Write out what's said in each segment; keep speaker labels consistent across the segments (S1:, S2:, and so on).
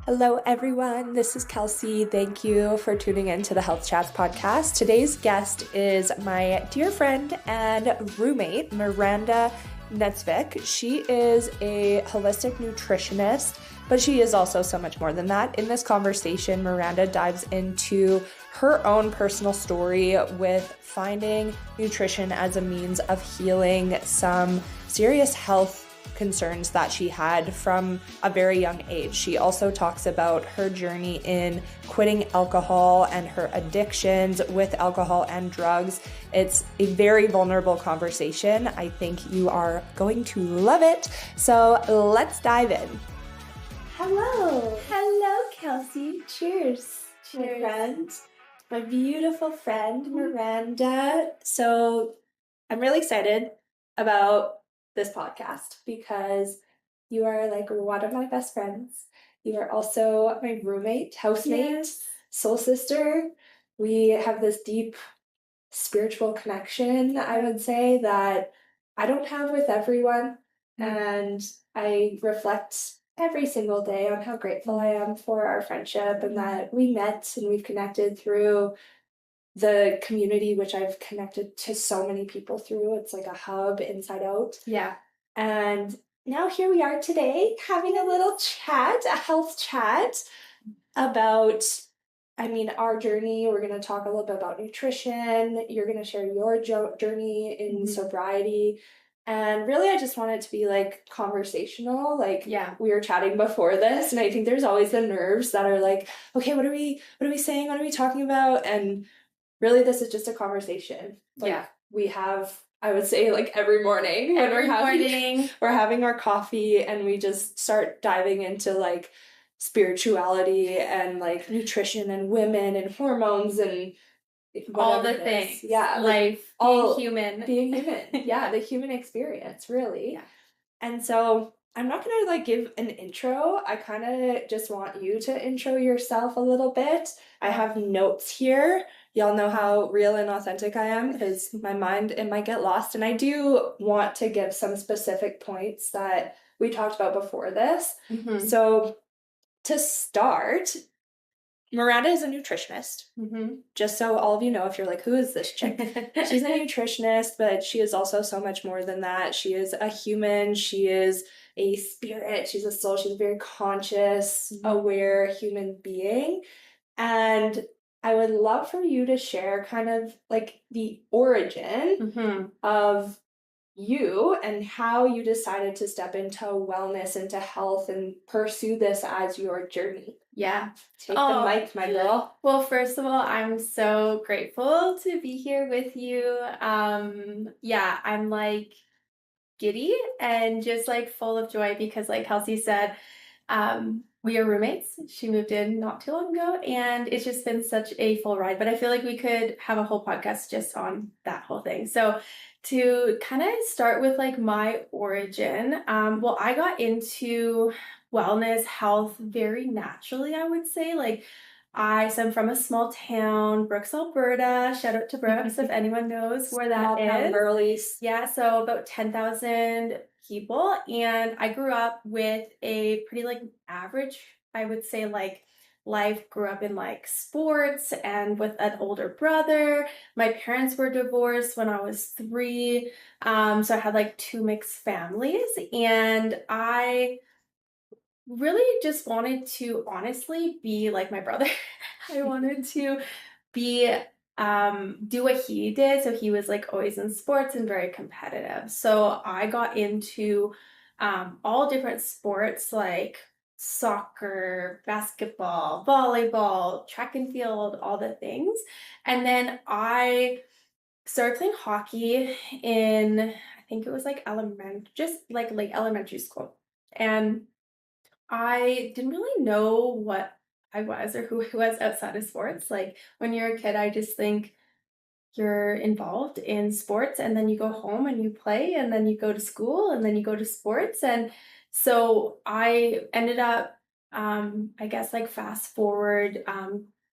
S1: Hello, everyone. This is Kelsea. Thank you for tuning in to the Health Chats podcast. Today's guest is my dear friend and roommate, Miranda Knutsvik. She is a holistic nutritionist, but she is also so much more than that. In this conversation, Miranda dives into her own personal story with finding nutrition as a means of healing some serious health concerns that she had from a very young age. She also talks about her journey in quitting alcohol and her addictions with alcohol and drugs. It's a very vulnerable conversation. I think you are going to love it. So let's dive in. Hello.
S2: Hello, Kelsea. Cheers.
S1: Cheers. My friend, my beautiful friend, Miranda. So I'm really excited about this podcast because you are like one of my best friends. You are also my roommate, housemate,
S2: Yes.
S1: soul sister. We have this deep spiritual connection, I would say, that I don't have with everyone. And I reflect every single day on how grateful I am for our friendship and that we met and we've connected through the community, which I've connected to so many people through. It's like a hub inside out.
S2: Yeah.
S1: And now here we are today having a little chat, a health chat about, our journey. We're going to talk a little bit about nutrition. You're going to share your journey in sobriety. And really, I just want it to be like conversational. We were chatting before this, and I think there's always the nerves that are like, okay, what are we saying? What are we talking about? And really, this is just a conversation. We have, I would say, like every morning when we're having our coffee and we just start diving into like spirituality and like nutrition and women and hormones and
S2: all the things.
S1: Yeah.
S2: Life, being human.
S1: Being human. Yeah, the human experience, really. Yeah. And so I'm not going to like give an intro. I kind of just want you to intro yourself a little bit. I have notes here. Y'all know how real and authentic I am because my mind, it might get lost. And I do want to give some specific points that we talked about before this. So to start, Miranda is a nutritionist. Just so all of you know, if you're like, who is this chick? She's a nutritionist, but she is also so much more than that. She is a human. She is a spirit. She's a soul. She's a very conscious, aware human being. And I would love for you to share kind of like the origin of you and how you decided to step into wellness, into health, and pursue this as your journey.
S2: Yeah.
S1: Take the mic, my girl.
S2: Well, first of all, I'm so grateful to be here with you. I'm like giddy and just like full of joy because like Kelsea said, we are roommates. She moved in not too long ago and it's just been such a full ride, but I feel like we could have a whole podcast just on that whole thing. So to kind of start with like my origin, I got into wellness, health very naturally, I would say. So I'm from a small town, Brooks, Alberta. Shout out to Brooks if anyone knows where that is.
S1: Girlies.
S2: Yeah, so about 10,000 people. And I grew up with a pretty like average, I would say, like life. Grew up in like sports and with an older brother. My parents were divorced when I was 3. So I had like 2 mixed families. And I really just wanted to honestly be like my brother. I wanted to be do what he did. So he was like always in sports and very competitive. So I got into all different sports like soccer, basketball, volleyball, track and field, all the things. And then I started playing hockey in, I think it was like late elementary school. And I didn't really know what I was or who I was outside of sports. Like when you're a kid, I just think you're involved in sports and then you go home and you play and then you go to school and then you go to sports. And so I ended up, I guess like fast forward,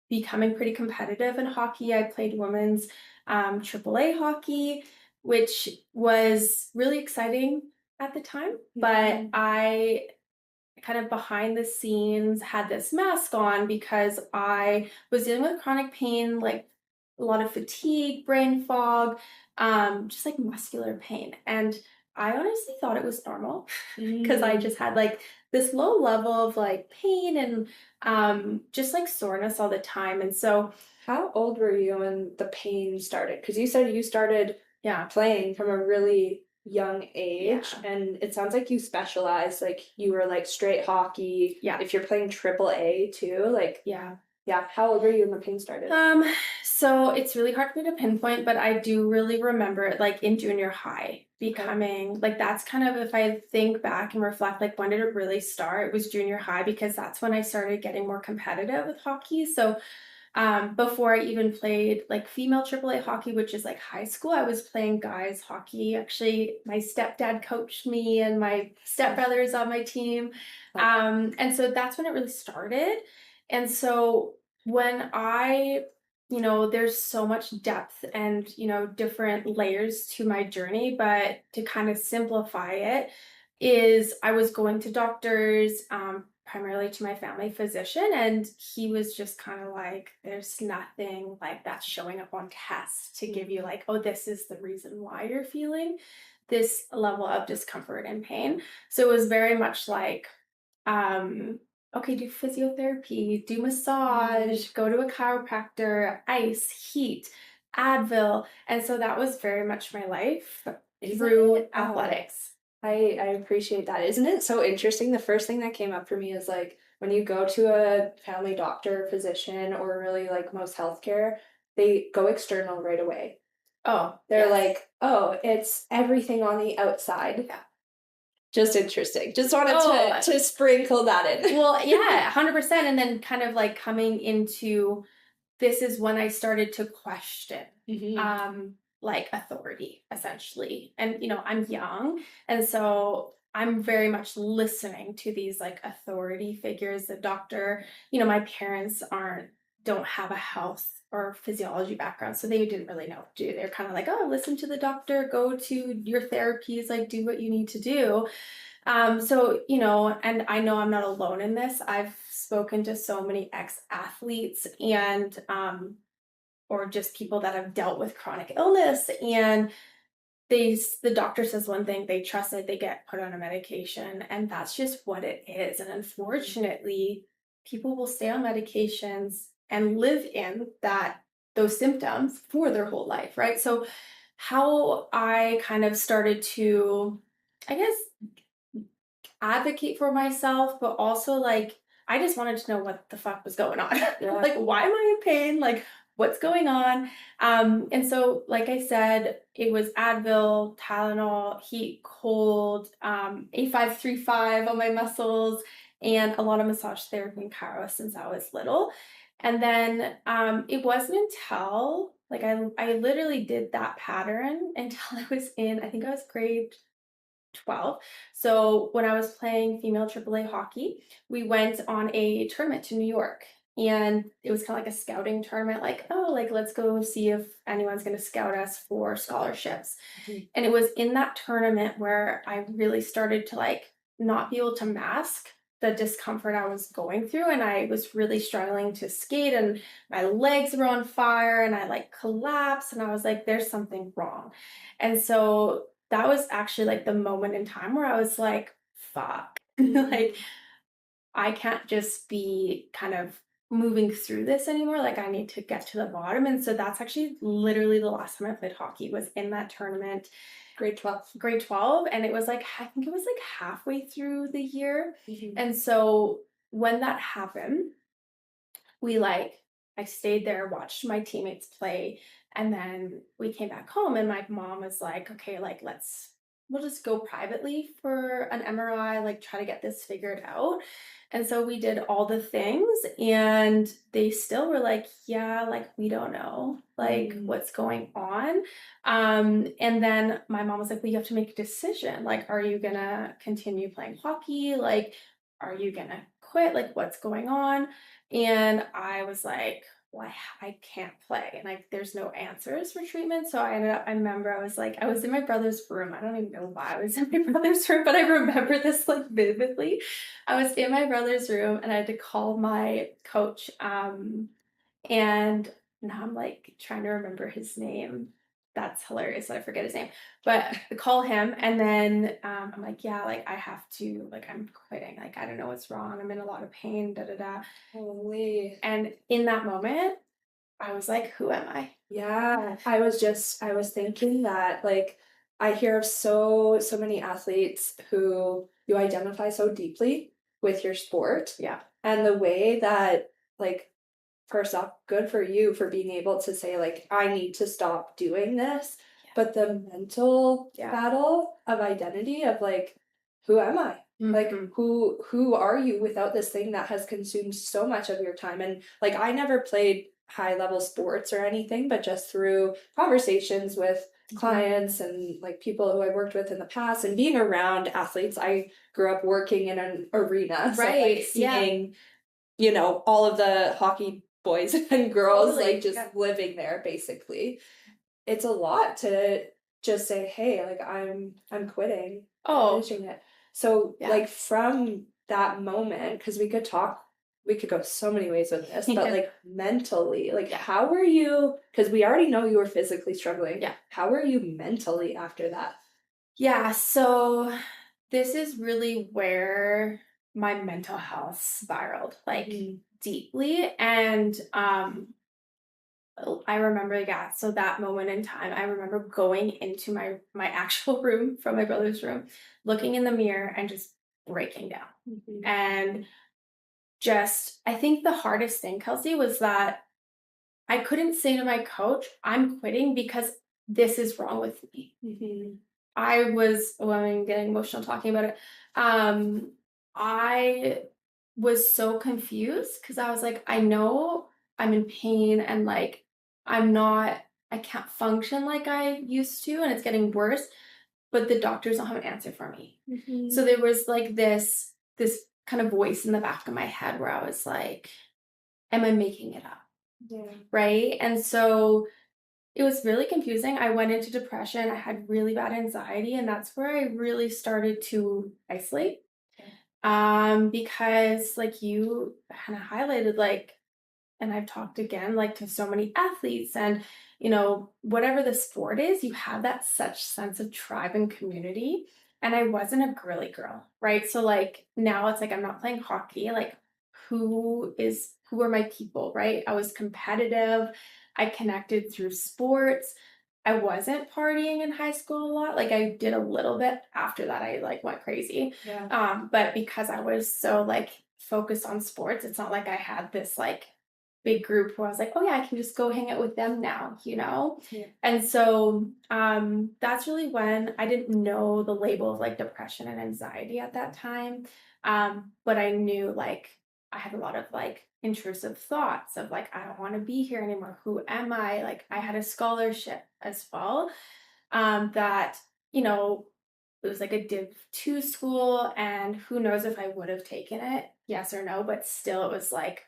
S2: becoming pretty competitive in hockey. I played women's AAA hockey, which was really exciting at the time, but I kind of behind the scenes had this mask on because I was dealing with chronic pain, like a lot of fatigue, brain fog, just like muscular pain. And I honestly thought it was normal because I
S1: Mm.
S2: just had like this low level of like pain and just like soreness all the time. And so,
S1: How old were you when the pain started? Because you said you started
S2: yeah,
S1: playing from a really young age,
S2: yeah,
S1: and it sounds like you specialized, like you were like straight hockey.
S2: yeah,
S1: If you're playing triple A too, like
S2: yeah.
S1: yeah, how old were you when the pain started?
S2: Um, so it's really hard for me to pinpoint, but I do really remember it like in junior high
S1: Okay.
S2: becoming like that's kind of if I think back and reflect like when did it really start? It was junior high because that's when I started getting more competitive with hockey. So before I even played like female AAA hockey, which is like high school, I was playing guys hockey. Actually, my stepdad coached me and my stepbrother is on my team. And so that's when it really started. And so when there's so much depth and, different layers to my journey, but to kind of simplify it, is I was going to doctors, primarily to my family physician, and he was just kind of like, there's nothing like that's showing up on tests to give you like, oh, this is the reason why you're feeling this level of discomfort and pain. So it was very much like, okay, do physiotherapy, do massage, go to a chiropractor, ice, heat, Advil. And so that was very much my life
S1: Isn't
S2: through
S1: it?
S2: athletics.
S1: I appreciate that. Isn't it so interesting? The first thing that came up for me is like when you go to a family doctor, physician, or really like most healthcare, they go external right away.
S2: Oh,
S1: They're
S2: yes.
S1: like, oh, it's everything on the outside.
S2: Yeah.
S1: Just interesting. Just wanted
S2: Oh,
S1: to sprinkle that in.
S2: well, yeah, 100%. And then kind of like coming into this is when I started to question
S1: Mhm.
S2: um like authority essentially. And I'm young, and so I'm very much listening to these like authority figures. The doctor, my parents don't have a health or physiology background, so they didn't really know what to do. They're kind of like, oh, listen to the doctor, go to your therapies, like do what you need to do. So, and I know I'm not alone in this. I've spoken to so many ex-athletes and or just people that have dealt with chronic illness, and the doctor says one thing, they trust it, they get put on a medication, and that's just what it is. And unfortunately, people will stay on medications and live in those symptoms for their whole life, right? So how I kind of started to, I guess, advocate for myself, but also like I just wanted to know what the fuck was going on.
S1: Yeah.
S2: Like, why am I in pain? Like, what's going on? And so, like I said, it was Advil, Tylenol, heat, cold, A535 on my muscles, and a lot of massage therapy and chiro since I was little. And then it wasn't until like I literally did that pattern until I was in, I think I was grade 12. So when I was playing female AAA hockey, we went on a tournament to New York. And it was kind of like a scouting tournament, like, oh, like, let's go see if anyone's going to scout us for scholarships.
S1: Mhm.
S2: And it was in that tournament where I really started to like not be able to mask the discomfort I was going through. And I was really struggling to skate, and my legs were on fire, and I like collapsed, and I was like, there's something wrong. And so that was actually like the moment in time where I was like, fuck, like I can't just be kind of moving through this anymore. Like I need to get to the bottom. And so that's actually literally the last time I played hockey was in that tournament,
S1: Grade 12.
S2: grade 12. And it was like, I think it was like halfway through the year.
S1: Mhm.
S2: And so when that happened, we like I stayed there, watched my teammates play, and then we came back home, and my mom was like, okay, like we'll just go privately for an MRI, like try to get this figured out. And so we did all the things, and they still were like, yeah, like we don't know like
S1: Mm.
S2: what's going on. And then my mom was like, well, you have to make a decision. Like, are you gonna continue playing hockey? Like, are you gonna quit? Like, what's going on? And I was like, well, I can't play and there's no answers for treatment. So I remember I was in my brother's room. I don't even know why I was in my brother's room, but I remember this like vividly. I was in my brother's room and I had to call my coach. And now I'm like trying to remember his name. That's hilarious that I forget his name. But I call him and then I'm like, yeah, like I have to, like I'm quitting. Like I don't know what's wrong. I'm in a lot of pain, da da da.
S1: Holy.
S2: And in that moment, I was like, who am I?
S1: Yeah, I was thinking that like I hear of so many athletes who you identify so deeply with your sport
S2: Yeah.
S1: and the way that like first off, good for you for being able to say like I need to stop doing this,
S2: Yeah.
S1: but the mental
S2: Yeah.
S1: battle of identity of like who am I? Like
S2: Mhm.
S1: who are you without this thing that has consumed so much of your time? And like I never played high level sports or anything, but just through conversations with clients and like people who I worked with in the past and being around athletes. I grew up working in an arena, so like
S2: Right. Yeah.
S1: seeing, you know, all of the hockey boys and girls like
S2: Totally.
S1: just
S2: Yeah.
S1: living there basically. It's a lot to just say, hey, like I'm quitting, I'm
S2: Oh,
S1: finishing it. So
S2: yeah.
S1: like from that moment, because we could go so many ways with this, but
S2: Yeah.
S1: like mentally, like
S2: Yeah.
S1: how were you, because we already know you were physically struggling.
S2: Yeah.
S1: How were you mentally after that?
S2: Yeah. So this is really where my mental health spiraled like
S1: Mhm.
S2: deeply. And I remember, yeah, so that moment in time, I remember going into my actual room from my brother's room, looking in the mirror and just breaking down.
S1: Mhm.
S2: And just I think the hardest thing, Kelsey, was that I couldn't say to my coach, I'm quitting because this is wrong with me.
S1: Mhm.
S2: I was, oh, I'm getting emotional talking about it. I was so confused because I was like, I know I'm in pain and like I'm not, I can't function like I used to, and it's getting worse, but the doctors don't have an answer for me. So
S1: Mhm.
S2: there was like this kind of voice in the back of my head where I was like, am I making it up?
S1: Yeah.
S2: Right. And so it was really confusing. I went into depression. I had really bad anxiety, and that's where I really started to isolate.
S1: Yeah.
S2: Because like you kind of highlighted, like, and I've talked again, like to so many athletes, and whatever the sport is, you have that such sense of tribe and community. And I wasn't a girly girl, right? So like now it's like I'm not playing hockey. Like who are my people, right? I was competitive. I connected through sports. I wasn't partying in high school a lot. Like I did a little bit after that. I like went crazy.
S1: Yeah.
S2: But because I was so like focused on sports, it's not like I had this like big group where I was like, oh yeah, I can just go hang out with them now, you know?
S1: Yeah.
S2: And so that's really when I didn't know the label of like depression and anxiety at that time. But I knew like I had a lot of like intrusive thoughts of like, I don't want to be here anymore. Who am I? Like I had a scholarship as well. That, you know, it was like a Div 2 school, and who knows if I would have taken it, yes or no, but still it was like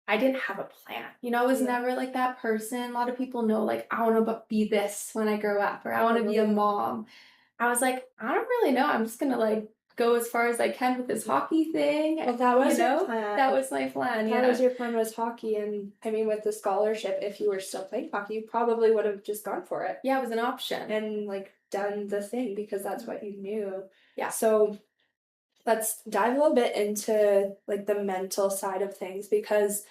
S2: I didn't have a plan. I was
S1: Yeah.
S2: never like that person. A lot of people know, like, I want to be this when I grow up, or I want to be a
S1: Totally.
S2: mom. I was like, I don't really know. I'm just going to like go as far as I can with this hockey thing.
S1: Well, that was your plan.
S2: That was my plan.
S1: That was
S2: Yeah.
S1: your plan was hockey, and I mean, with the scholarship, if you were still playing hockey, you probably would have just gone for it
S2: Yeah, it was an option.
S1: and like done the thing because that's what you knew.
S2: Yeah.
S1: So let's dive a little bit into like the mental side of things because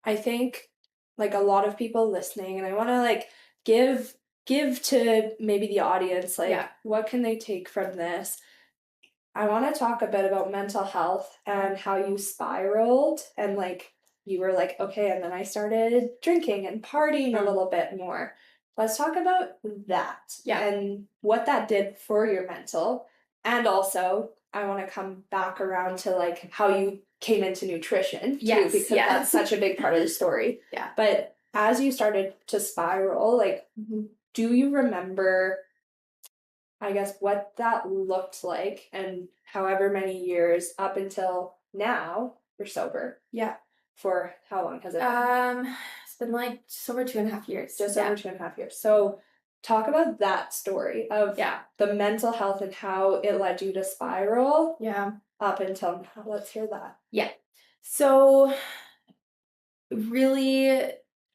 S1: I think like a lot of people listening, and I want to like give to maybe the audience like
S2: Yeah.
S1: what can they take from this. I want to talk a bit about mental health and how you spiraled and like you were like, okay, and then I started drinking and partying a little bit more. Let's talk about that
S2: Yeah.
S1: and what that did for your mental. And also, I want to come back around to like how you came into nutrition too,
S2: Yes,
S1: because
S2: yes.
S1: that's such a big part of the story.
S2: Yeah.
S1: But as you started to spiral, like, do you remember I guess what that looked like and however many years up until now you're sober?
S2: Yeah.
S1: For how long has it been?
S2: It's been like just over 2.5 years.
S1: Just over 2.5 years. So talk about that story of the mental health and how it led you to spiral up until now. Let's hear that.
S2: Yeah. So really,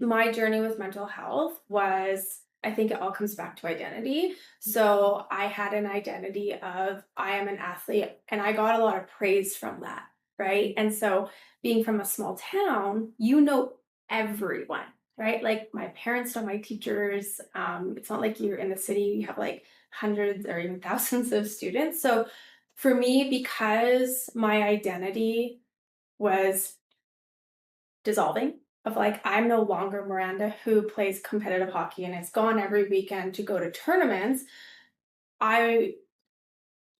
S2: my journey with mental health was, I think it all comes back to identity. So I had an identity of I am an athlete, and I got a lot of praise from that, right? And so being from a small town, you know everyone, right? Like my parents know my teachers. It's not like you're in the city, you have like hundreds or even thousands of students. So for me, because my identity was dissolving, of like I'm no longer Miranda who plays competitive hockey and is gone every weekend to go to tournaments, I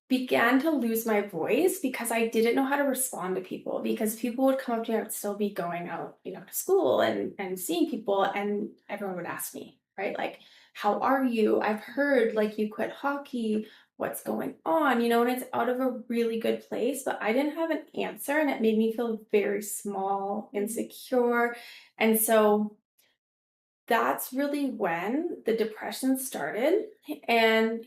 S2: began to lose my voice because I didn't know how to respond to people, because people would come up to me. I would still be going out, to school and seeing people, and everyone would ask me, right? Like, how are you? I've heard like you quit hockey. What's going on? And it's out of a really good place, but I didn't have an answer, and it made me feel very small, insecure. And so that's really when the depression started. And,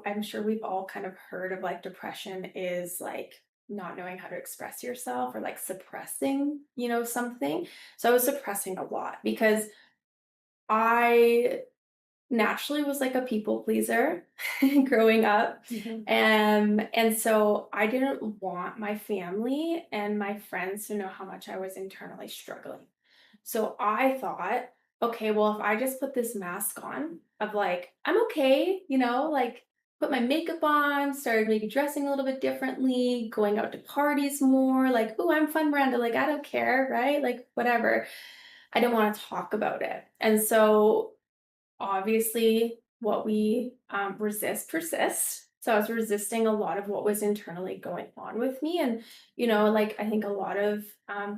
S2: I'm sure we've all kind of heard of like depression is like not knowing how to express yourself or like suppressing, something. So I was suppressing a lot because I naturally was like a people pleaser growing up. And so I didn't want my family and my friends to know how much I was internally struggling. So I thought, okay, well, if I just put this mask on of like, I'm okay, like put my makeup on, started maybe dressing a little bit differently, going out to parties more, like, oh, I'm fun, Miranda, like, I don't care, right? Like, whatever. I didn't want to talk about it. And so obviously, what we resist persists. So I was resisting a lot of what was internally going on with me. And, like I think a lot of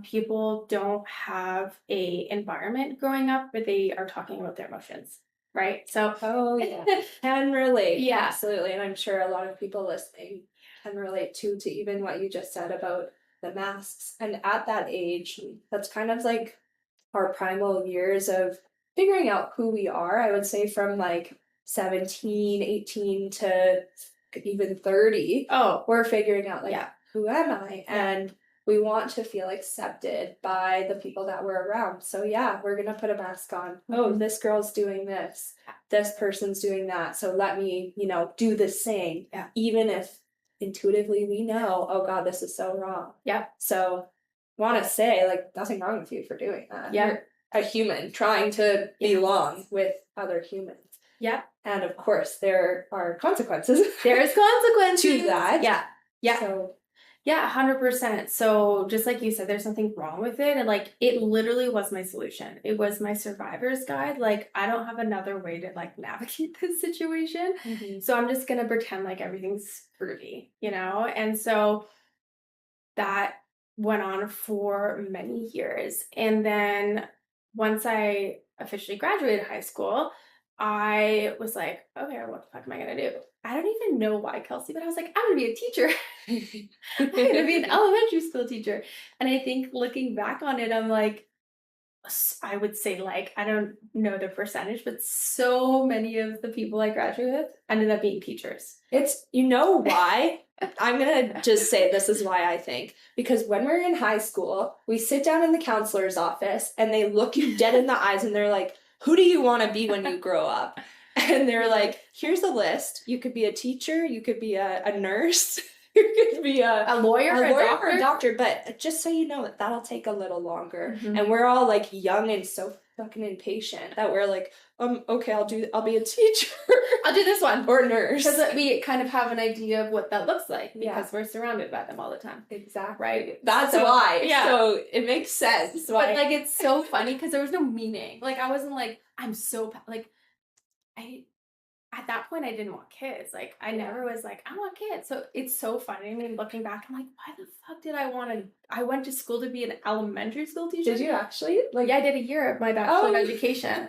S2: people don't have a environment growing up where they are talking about their emotions, right? So,
S1: oh yeah, can relate.
S2: Yeah.
S1: Absolutely. And I'm sure a lot of people listening can relate to even what you just said about the masks. And at that age, that's kind of like our primal years of figuring out who we are. I would say from like 17, 18 to even 30.
S2: Oh,
S1: we're figuring out like, who am I? And we want to feel accepted by the people that we're around. So we're going to put a mask on. Oh, this girl's doing this. This person's doing that. So let me, do the same. Even if intuitively we know, oh God, this is so wrong. So want to say like nothing wrong with you for doing that. You're a human trying to belong with other humans. And of course there are consequences.
S2: There's consequences
S1: to that.
S2: So 100%. So just like you said, there's nothing wrong with it. And like, it literally was my solution. It was my survivor's guide. Like, I don't have another way to like navigate this situation. So I'm just going to pretend like everything's groovy, And so that went on for many years. And then once I officially graduated high school, I was like, okay, what the fuck am I going to do? I don't even know why, Kelsey, but I was like, I'm going to be a teacher. I'm going to be an elementary school teacher. And I think looking back on it, I'm like, I would say like, I don't know the percentage, but so many of the people I graduated with ended up being teachers.
S1: It's, why? I'm going to just say this is why I think. Because when we're in high school, we sit down in the counselor's office and they look you dead in the eyes and they're like, who do you want to be when you grow up? And they're like, here's a list. You could be a teacher. You could be a nurse. You could be a
S2: lawyer,
S1: or a doctor. But just so you know, that'll take a little longer. And we're all like young and so fucking impatient that we're like, okay, I'll be a teacher.
S2: I'll do this one.
S1: Or nurse.
S2: Because we kind of have an idea of what that looks like because we're surrounded by them all the time.
S1: Exactly.
S2: Right?
S1: That's why. So it makes sense.
S2: But like, it's so funny because there was no meaning. Like, I wasn't like, at that point, I didn't want kids. Like, I never was like, I want kids. So it's so funny. I mean, looking back, I'm like, why the fuck did I want to? I went to school to be an elementary school teacher.
S1: Did you actually?
S2: Like, I did a year of my bachelor of education.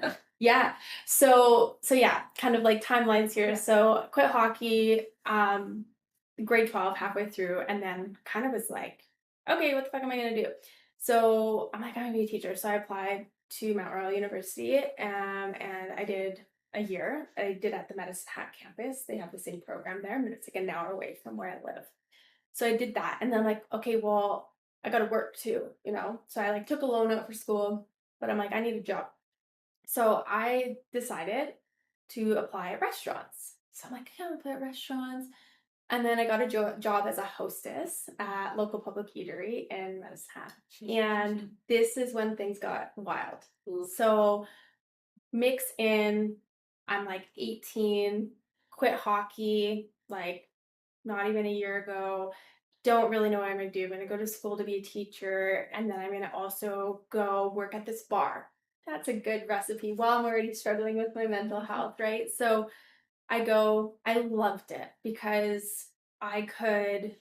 S2: So kind of like timelines here. So quit hockey, grade 12, halfway through, and then kind of was like, okay, what the fuck am I gonna do? So I'm like, I'm gonna be a teacher. So I applied to Mount Royal University, and I did a year. I did at the Medicine Hat campus. They have the same program there, but it's like an hour away from where I live. So I did that. And then I'm like, okay, well, I gotta work too, you know? So I like took a loan out for school, but I'm like, I need a job. So I decided to apply at restaurants. So I'm like, I can apply at restaurants. And then I got a job as a hostess at local public eatery in Medicine Hat. And this is when things got wild.
S1: Ooh.
S2: So mix in, I'm like 18, quit hockey, like not even a year ago. Don't really know what I'm gonna do. I'm gonna go to school to be a teacher, and then I'm gonna also go work at this bar. That's a good recipe while I'm already struggling with my mental health, right? So I loved it because I could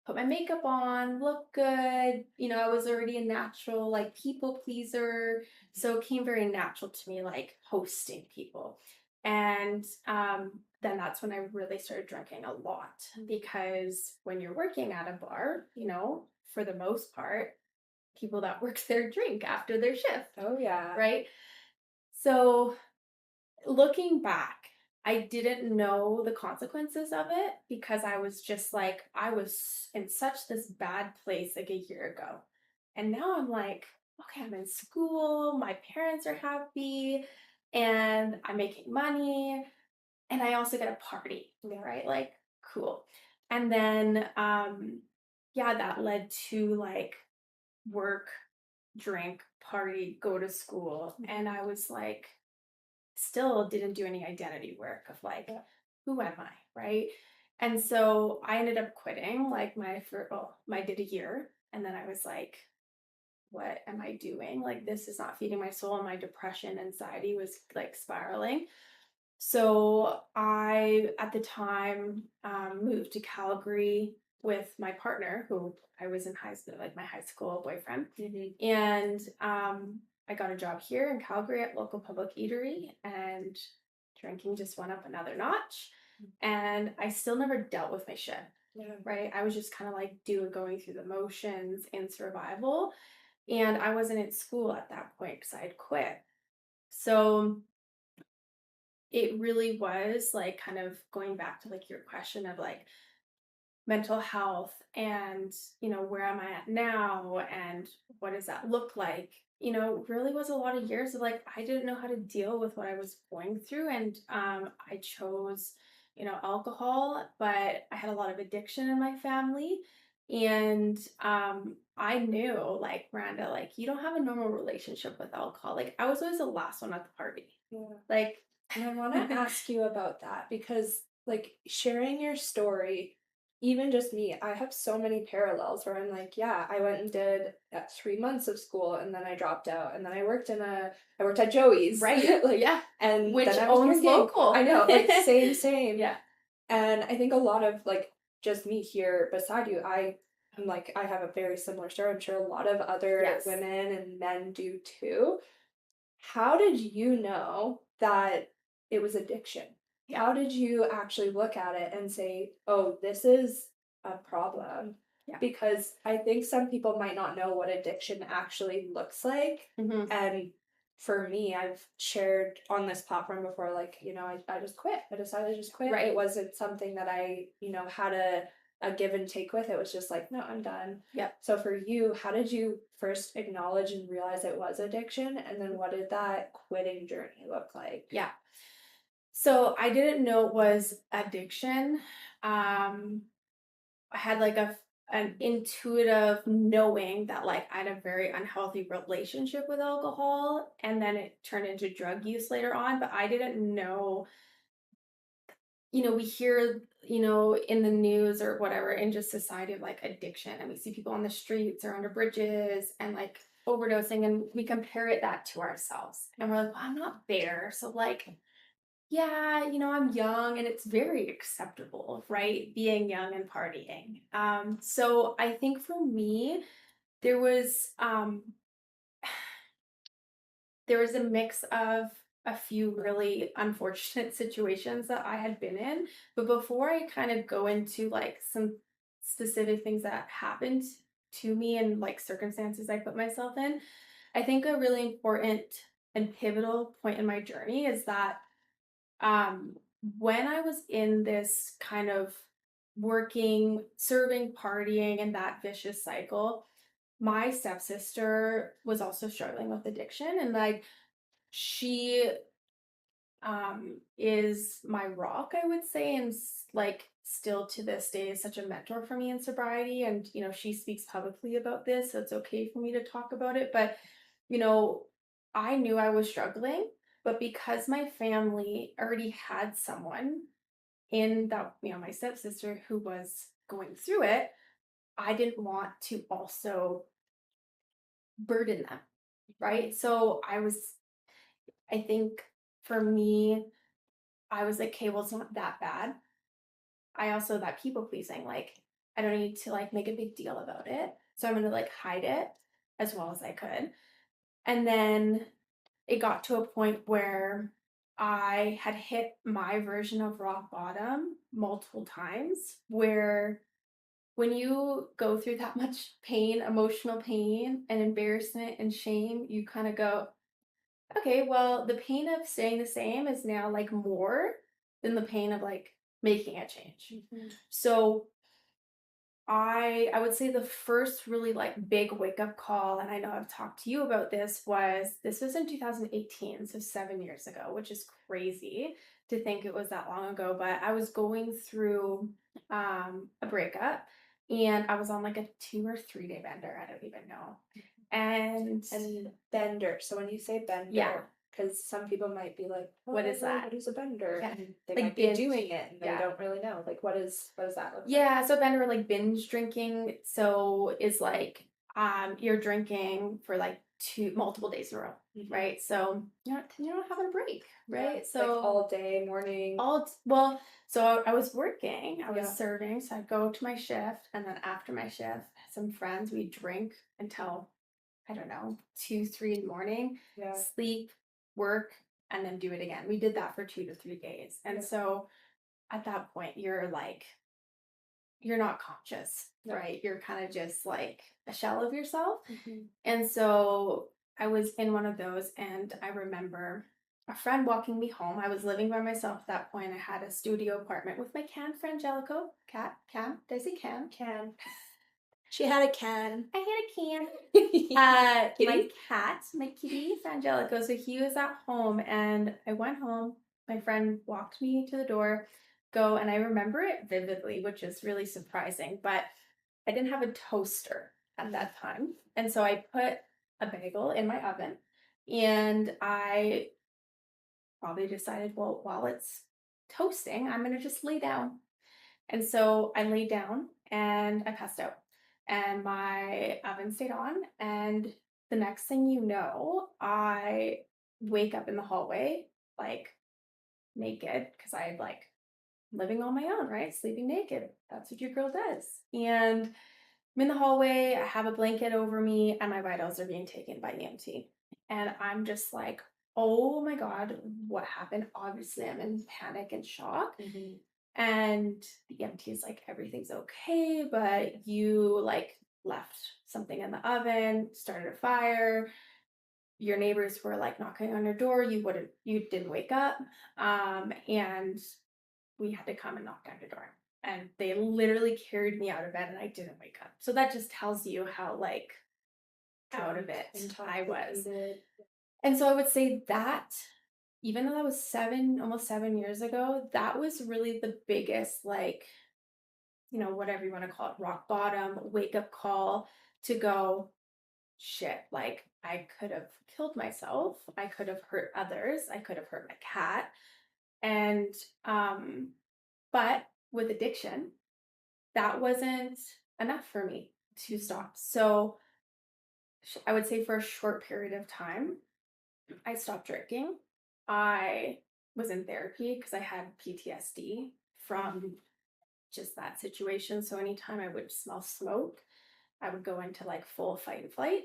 S2: put my makeup on, look good. You know, I was already a natural, like, people pleaser. So it came very natural to me, like hosting people. And then that's when I really started drinking a lot because when you're working at a bar, you know, for the most part, people that work there drink after their shift,
S1: Oh yeah.
S2: right? So looking back, I didn't know the consequences of it because I was just like, I was in such this bad place like a year ago. And now I'm like, okay, I'm in school, my parents are happy, and I'm making money, and I also get a party,
S1: Yeah.
S2: right? Like, cool. And then yeah, that led to like work, drink, party, go to school. And I was like, still didn't do any identity work of like,
S1: Yeah.
S2: who am I, right? And so I ended up quitting like my first, well, I did a year, and then I was like, what am I doing? Like, this is not feeding my soul, and my depression, anxiety was like spiraling. So I, at the time, moved to Calgary with my partner, who I was in high school, like my high school boyfriend, and I got a job here in Calgary at local public eatery, and drinking just went up another notch. And I still never dealt with my shit.
S1: Yeah.
S2: Right? I was just kind of like going through the motions in survival, and I wasn't in school at that point because I had quit. So it really was like kind of going back to like your question of like mental health and, you know, where am I at now and what does that look like? You know, really was a lot of years of like I didn't know how to deal with what I was going through, and I chose, you know, alcohol, but I had a lot of addiction in my family. And I knew like, Miranda, like, you don't have a normal relationship with alcohol. Like, I was always the last one at the party.
S1: Yeah.
S2: Like,
S1: And I want to ask you about that because, like, sharing your story, even just me, I have so many parallels where I'm like, yeah, I went and did 3 months of school and then I dropped out and then I worked at Joey's,
S2: right.
S1: like,
S2: Yeah.
S1: and
S2: Which
S1: then I was
S2: owns
S1: drinking.
S2: local.
S1: I know, like, same, same.
S2: Yeah.
S1: And I think a lot of, like, just me here beside you, I'm like, I have a very similar story. I'm sure a lot of other
S2: Yes.
S1: women and men do too. How did you know that it was addiction?
S2: Yeah.
S1: How did you actually look at it and say, "Oh, this is a problem?"
S2: Yeah.
S1: Because I think some people might not know what addiction actually looks like.
S2: Mhm.
S1: And for me, I've shared on this platform before, like, I just quit. I decided to just quit.
S2: Right.
S1: It wasn't something that I, had a give and take with. It was just like, no, I'm done.
S2: Yep.
S1: So for you, how did you first acknowledge and realize it was addiction? And then what did that quitting journey look like?
S2: Yeah. So I didn't know it was addiction. I had like an intuitive knowing that like I had a very unhealthy relationship with alcohol, and then it turned into drug use later on, but I didn't know. You know, we hear, you know, in the news or whatever in just society of like addiction, and we see people on the streets or under bridges and like overdosing, and we compare that to ourselves, and we're like, well, I'm not there, so like, yeah, you know, I'm young and it's very acceptable, right? Being young and partying. So I think for me, there was um there was a mix of a few really unfortunate situations that I had been in. But before I kind of go into like some specific things that happened to me and like circumstances I put myself in. I think a really important and pivotal point in my journey is that um when I was in this kind of working, serving, partying, and that vicious cycle, my stepsister was also struggling with addiction, and like she is my rock, I would say, and like still to this day is such a mentor for me in sobriety. And she speaks publicly about this, so it's okay for me to talk about it. But you know I knew I was struggling, but because my family already had someone in that, my stepsister, who was going through it, I didn't want to also burden them, right? So I think for me, I was like, okay, well, it's not that bad. I also, that people pleasing, like, I don't need to like make a big deal about it. So I'm gonna like hide it as well as I could. And then it got to a point where I had hit my version of rock bottom multiple times, where when you go through that much pain, emotional pain and embarrassment and shame, you kind of go, okay, well, the pain of staying the same is now like more than the pain of like making a change. So I would say the first really like big wake up call, and I know I've talked to you about this was in 2018, so 7 years ago, which is crazy to think it was that long ago. But I was going through a breakup, and I was on like a 2 or 3 day bender. I don't even know.
S1: And bender. So when you say
S2: Yeah,
S1: bender, because some people might be like,
S2: what is that?
S1: What is a bender?
S2: Yeah.
S1: And they
S2: Like
S1: might be
S2: binge.
S1: doing it and they
S2: Yeah.
S1: don't really know. Like what does that look like?
S2: Yeah, so bender like binge drinking. So is like you're drinking for like multiple days in a row, right? So you're not having a break, right?
S1: Yeah,
S2: So
S1: like all day, morning.
S2: well, so I was working, I was
S1: Yeah.
S2: serving, so I'd go to my shift, and then after my shift, some friends, we'd drink until, I don't know, 2, 3 in the morning,
S1: Yeah.
S2: sleep, work, and then do it again. We did that for 2 to 3 days. And
S1: Yeah.
S2: so at that point, you're not conscious,
S1: No.
S2: right? You're kind of just like a shell of yourself.
S1: Mhm.
S2: And so I was in one of those, and I remember a friend walking me home. I was living by myself at that point. I had a studio apartment with my can friend Jellico. Cat, Can, Daisy Can.
S1: Can. She had a can.
S2: I had a can.
S1: Kitty?
S2: My cat, my kitty, Frangelico. So he was at home, and I went home. My friend walked me to the door, and I remember it vividly, which is really surprising. But I didn't have a toaster at that time, and so I put a bagel in my oven, and I probably decided, well, while it's toasting, I'm gonna just lay down. And so I laid down and I passed out. And my oven stayed on. And the next thing you know, I wake up in the hallway, like naked, because I had like living on my own, right? Sleeping naked. That's what your girl does. And I'm in the hallway, I have a blanket over me, and my vitals are being taken by EMT. And I'm just like, oh my God, what happened? Obviously, I'm in panic and shock. And the EMT is like, everything's okay, but you like left something in the oven, started a fire. Your neighbors were like knocking on your door. You didn't wake up. And we had to come and knock down your door. And they literally carried me out of bed, and I didn't wake up. So that just tells you how like out of it I was. And so I would say that even though that was almost 7 years ago, that was really the biggest, like, whatever you want to call it, rock bottom, wake up call to go, shit, like I could have killed myself. I could have hurt others. I could have hurt my cat. And, but with addiction, that wasn't enough for me to stop. So I would say for a short period of time, I stopped drinking. I was in therapy because I had PTSD from just that situation. So anytime I would smell smoke, I would go into like full fight and flight.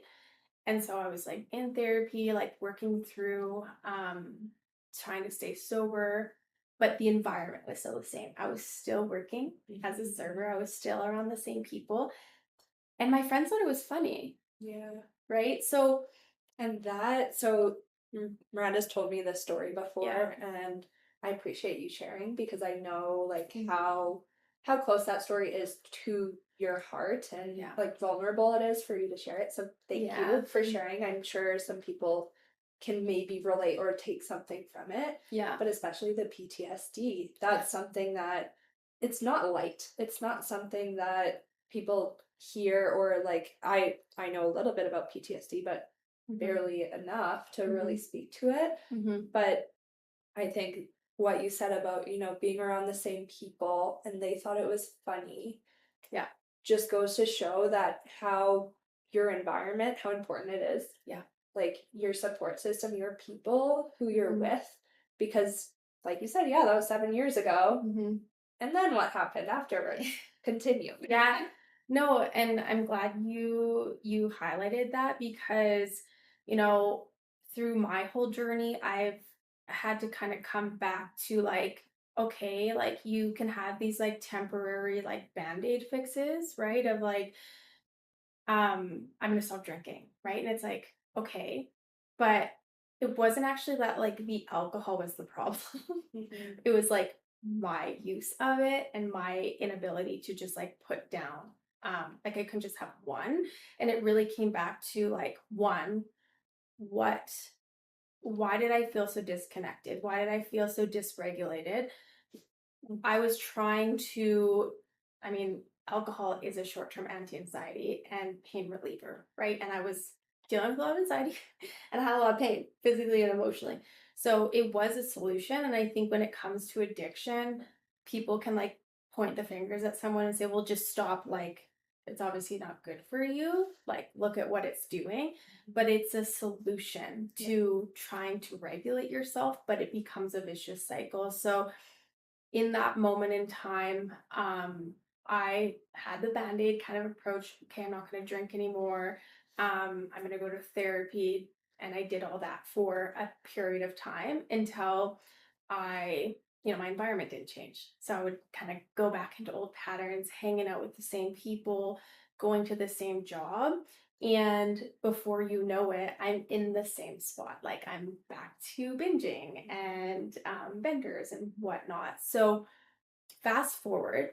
S2: And so I was like in therapy, like working through trying to stay sober, but the environment was still the same. I was still working as a server. I was still around the same people. And my friends thought it was funny,
S1: Yeah.
S2: right? So,
S1: And that, so Miranda's told me this story
S2: yeah.
S1: before, and I appreciate you sharing because I know like how close that story is to your heart and
S2: Yeah.
S1: like vulnerable it is for you to share it. So thank
S2: Yeah.
S1: you for sharing. I'm sure some people can maybe relate or take something from it,
S2: Yeah.
S1: but especially the PTSD. That's something that it's not light. It's not something that people hear or like I know a little bit about PTSD, but
S2: Mhm.
S1: barely enough to really
S2: Mhm.
S1: speak to it.
S2: Mhm.
S1: But I think what you said about, being around the same people and they thought it was funny
S2: Yeah.
S1: just goes to show that how your environment, how important it is.
S2: Yeah.
S1: Like your support system, your people who you're
S2: Mhm.
S1: with. Because, like you said, yeah, that was 7 years ago.
S2: Mhm.
S1: And then what happened afterwards? Continue.
S2: Yeah. No, and I'm glad you highlighted that because, you know, through my whole journey, I've had to kind of come back to like, okay, like you can have these like temporary like band-aid fixes, right? Of like, I'm gonna stop drinking, right? And it's like, okay, but it wasn't actually that like the alcohol was the problem.
S1: Mhm.
S2: It was like my use of it and my inability to just like put down. Like I couldn't just have one. And it really came back to like one, what why did I feel so disconnected? Why did I feel so dysregulated? I was trying to, I mean, alcohol is a short term anti anxiety and pain reliever, right? And I was dealing with a lot of anxiety and I had a lot of pain physically and emotionally. So it was a solution. And I think when it comes to addiction, people can like point the fingers at someone and say, well, just stop. Like, it's obviously not good for you. Like, look at what it's doing. But it's a solution to trying to regulate yourself, but it becomes a vicious cycle. So, in that moment in time, I had the band-aid kind of approach. Okay, I'm not going to drink anymore. I'm going to go to therapy. And I did all that for a period of time until my environment didn't change. So I would kind of go back into old patterns, hanging out with the same people, going to the same job. And before you know it, I'm in the same spot. Like I'm back to binging and benders and whatnot. So fast forward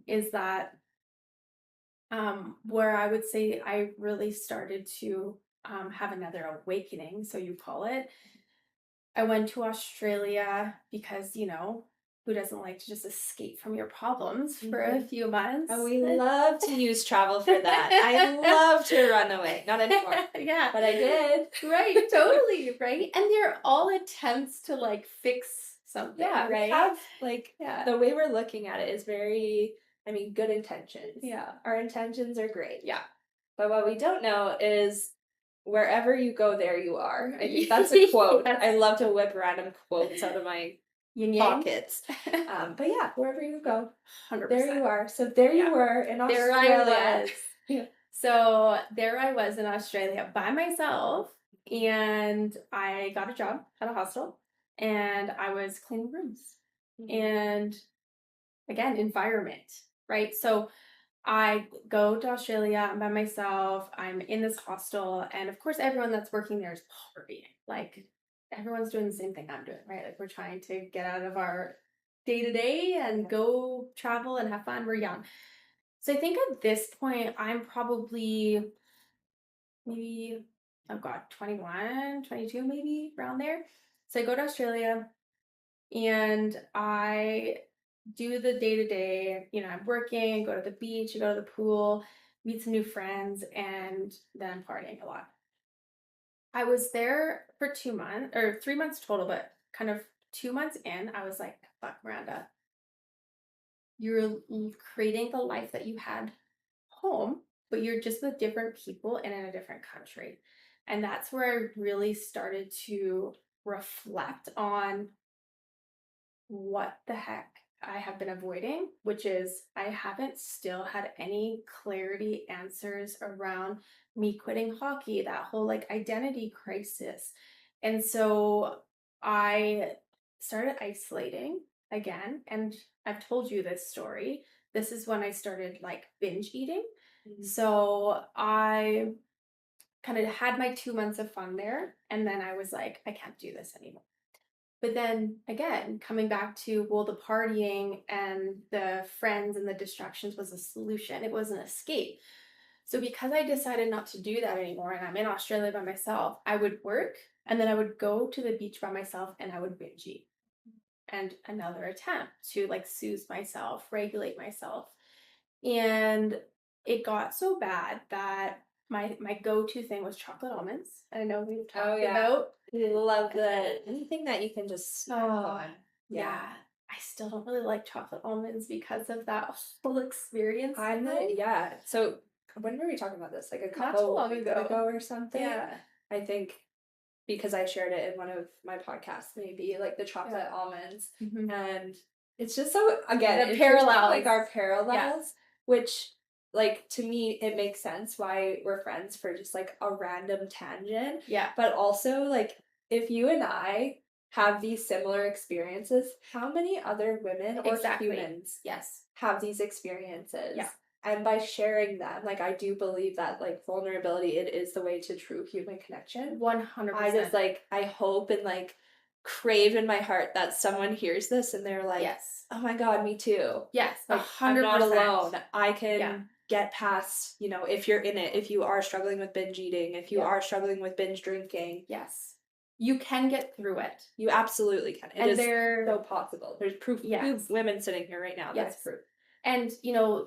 S2: is that where I would say I really started to have another awakening, so you call it. I went to Australia because, who doesn't like to just escape from your problems for a few months?
S1: And we love to use travel for that. I love to run away. Not anymore.
S2: Yeah.
S1: But I did.
S2: Right, totally, right? And they're all attempts to like fix something,
S1: Yeah, we
S2: right?
S1: have like
S2: Yeah.
S1: the way we're looking at it is very, good intentions.
S2: Yeah.
S1: Our intentions are great.
S2: Yeah.
S1: But what we don't know is wherever you go, there you are. I think that's a quote.
S2: Yes.
S1: I love to whip random quotes out of my
S2: Yin yang.
S1: pockets. But yeah, wherever you go,
S2: 100%.
S1: there you are. So there you
S2: Yeah.
S1: were in
S2: There
S1: Australia.
S2: I was.
S1: Yeah.
S2: So there I was in Australia by myself, and I got a job at a hostel, and I was cleaning rooms. And again, environment, right? So I go to Australia, I'm by myself, I'm in this hostel, and of course, everyone that's working there is partying. Like, everyone's doing the same thing I'm doing, right? Like, we're trying to get out of our day to day and go travel and have fun. We're young. So I think at this point, I'm probably maybe, oh God, 21, 22, maybe around there. So I go to Australia and I do the day to day, I'm working, go to the beach, go to the pool, meet some new friends, and then I'm partying a lot. I was there for 2 months or 3 months total, but kind of 2 months in, I was like, fuck, Miranda, you're creating the life that you had home, but you're just with different people and in a different country. And that's where I really started to reflect on what the heck I have been avoiding, which is I haven't still had any clarity answers around me quitting hockey, that whole like identity crisis. And so I started isolating again. And I've told you this story. This is when I started like binge eating.
S1: Mhm.
S2: So I kind of had my 2 months of fun there. And then I was like, I can't do this anymore. But then again, coming back to, well, the partying and the friends and the distractions was a solution. It was an escape. So because I decided not to do that anymore and I'm in Australia by myself, I would work and then I would go to the beach by myself and I would binge eat. And another attempt to like soothe myself, regulate myself. And it got so bad that my go-to thing was chocolate almonds. I know we've
S1: Oh,
S2: talked
S1: yeah.
S2: about.
S1: I love the anything that you can just snack
S2: Oh,
S1: on. Yeah.
S2: yeah. I still don't really like chocolate almonds because of that whole experience
S1: I'm
S2: though.
S1: the yeah. So when were we talking about this? Like a
S2: Not too
S1: couple
S2: long
S1: weeks
S2: ago.
S1: ago or something?
S2: Yeah.
S1: I think because I shared it in one of my podcasts, maybe like the chocolate
S2: Yeah.
S1: almonds.
S2: Mhm.
S1: And it's just so again,
S2: The
S1: interesting, like
S2: parallels.
S1: our
S2: Yeah.
S1: parallels, which like to me it makes sense why we're friends for just like a random tangent.
S2: Yeah.
S1: But also like if you and I have these similar experiences, how many other women or
S2: Exactly.
S1: humans
S2: Yes.
S1: have these experiences?
S2: Yeah.
S1: And by sharing them, like I do believe that like vulnerability, it is the way to true human connection. I just
S2: 100%.
S1: like I hope and like crave in my heart that someone hears this and they're like,
S2: Yes.
S1: "Oh my god, me too."
S2: Yes.
S1: Like I'm not
S2: 100%.
S1: alone. I
S2: Yeah.
S1: can get past, if you're in it, if you are struggling with binge eating, if you
S2: Yeah.
S1: are struggling with binge drinking,
S2: Yes. You can get through it.
S1: you absolutely can. It
S2: And
S1: is
S2: there,
S1: so possible. There's proof. Two
S2: yes.
S1: women sitting here right now. That's
S2: Yes.
S1: proof.
S2: And,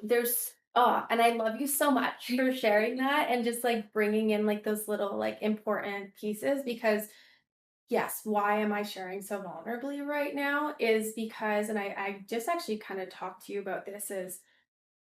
S2: there's, and I love you so much for sharing that and just like bringing in like those little like important pieces because, yes, why am I sharing so vulnerably right now is because, and I just actually kind of talked to you about this, is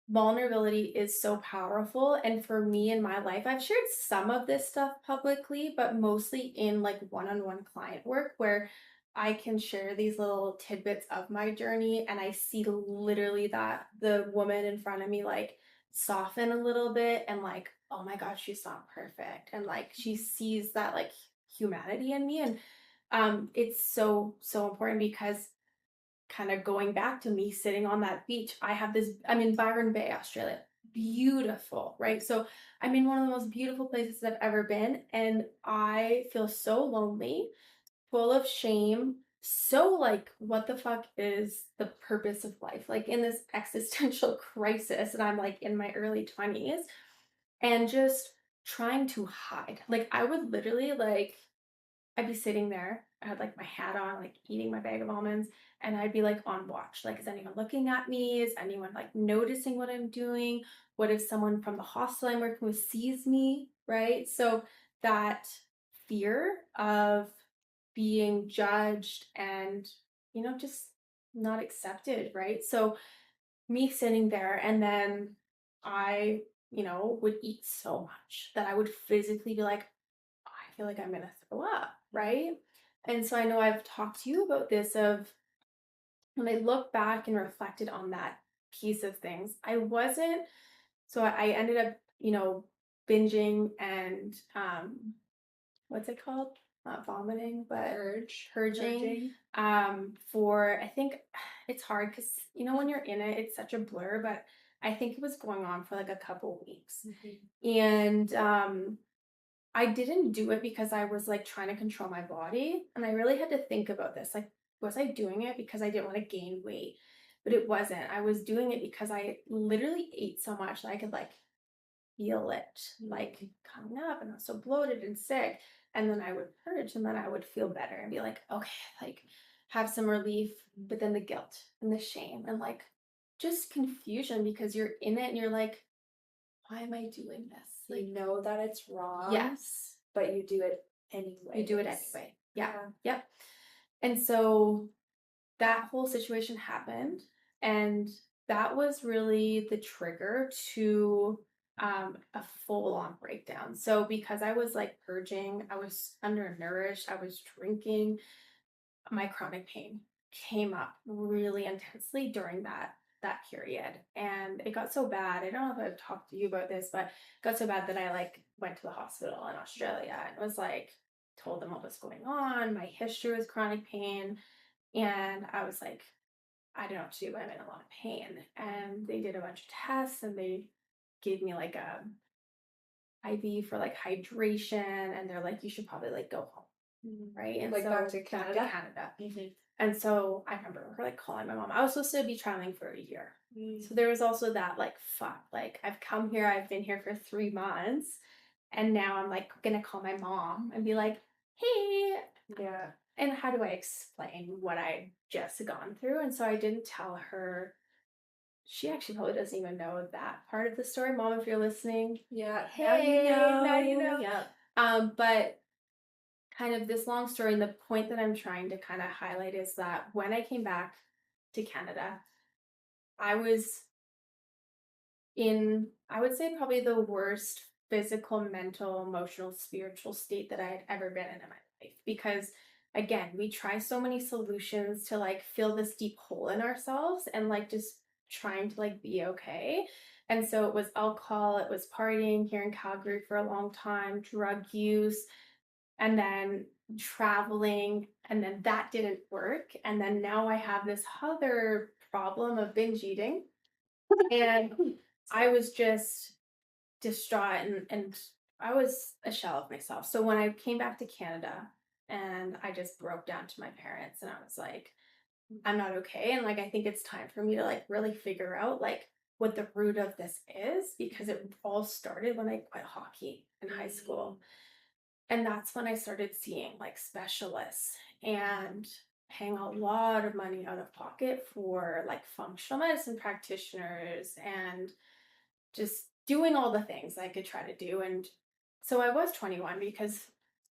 S2: vulnerability is so powerful. And for me in my life, I've shared some of this stuff publicly, but mostly in like one-on-one client work where I can share these little tidbits of my journey and I see literally that the woman in front of me like soften a little bit and like, oh my God, she's not perfect. And like she sees that like humanity in me. And it's so, so important because kind of going back to me sitting on that beach, I'm in Byron Bay, Australia. Beautiful, right? So I'm in one of the most beautiful places I've ever been, and I feel so lonely, full of shame. So, like, what the fuck is the purpose of life? Like, in this existential crisis, and I'm like in my early 20s, and just trying to hide. Like, I would literally, like, I'd be sitting there, I had like my hat on, like eating my bag of almonds, and I'd be like on watch. Like, is anyone looking at me? Is anyone like noticing what I'm doing? What if someone from the hostel I'm working with sees me? Right. So that fear of being judged and, just not accepted. Right. So me sitting there and then I, would eat so much that I would physically be like, I feel like I'm gonna throw up, right? And so I know I've talked to you about this of when I look back and reflected on that piece of things, I wasn't so I ended up, binging and what's it called? Not vomiting, but purging.
S1: Purging.
S2: For I think it's hard because when you're in it, it's such a blur, but I think it was going on for like a couple weeks. And I didn't do it because I was like trying to control my body. And I really had to think about this. Like, was I doing it because I didn't want to gain weight? But it wasn't. I was doing it because I literally ate so much that I could like feel it like coming up and I was so bloated and sick. And then I would purge and then I would feel better and be like, okay, like have some relief. But then the guilt and the shame and like just confusion because you're in it and you're like, why am I doing this? Like,
S1: You know that it's wrong,
S2: yes.
S1: but you do it anyway.
S2: You do it anyway. Yeah.
S1: Yeah.
S2: Yep. And so that whole situation happened. And that was really the trigger to a full on breakdown. So because I was like purging, I was undernourished, I was drinking, my chronic pain came up really intensely during that period. And it got so bad. I don't know if I've talked to you about this, but it got so bad that I like went to the hospital in Australia and was like told them what was going on. My history was chronic pain. And I was like, I don't know what to do, but I'm in a lot of pain. And they did a bunch of tests and they gave me like a IV for like hydration, and they're like, you should probably like go home. Right. And
S1: Like
S2: so
S1: back to Canada?
S2: And so I remember her like calling my mom. I was supposed to be traveling for a year.
S1: Mm.
S2: So there was also that like, fuck, like I've come here, I've been here for 3 months, and now I'm like gonna call my mom and be like, hey,
S1: Yeah.
S2: and how do I explain what I just gone through? And so I didn't tell her. She actually probably doesn't even know that part of the story. Mom, if you're listening,
S1: Yeah.
S2: hey, now you know.
S1: Yeah.
S2: But kind of this long story, and the point that I'm trying to kind of highlight is that when I came back to Canada, I was in, I would say, probably the worst physical, mental, emotional, spiritual state that I had ever been in my life. Because again, we try so many solutions to like fill this deep hole in ourselves and like just trying to like be okay. And so it was alcohol, it was partying here in Calgary for a long time, drug use, and then traveling, and then that didn't work. And then now I have this other problem of binge eating. And I was just distraught, and I was a shell of myself. So when I came back to Canada and I just broke down to my parents and I was like, I'm not okay. And like, I think it's time for me to like really figure out like what the root of this is, because it all started when I quit hockey in high school. And that's when I started seeing like specialists and paying a lot of money out of pocket for like functional medicine practitioners and just doing all the things I could try to do. And so I was 21 because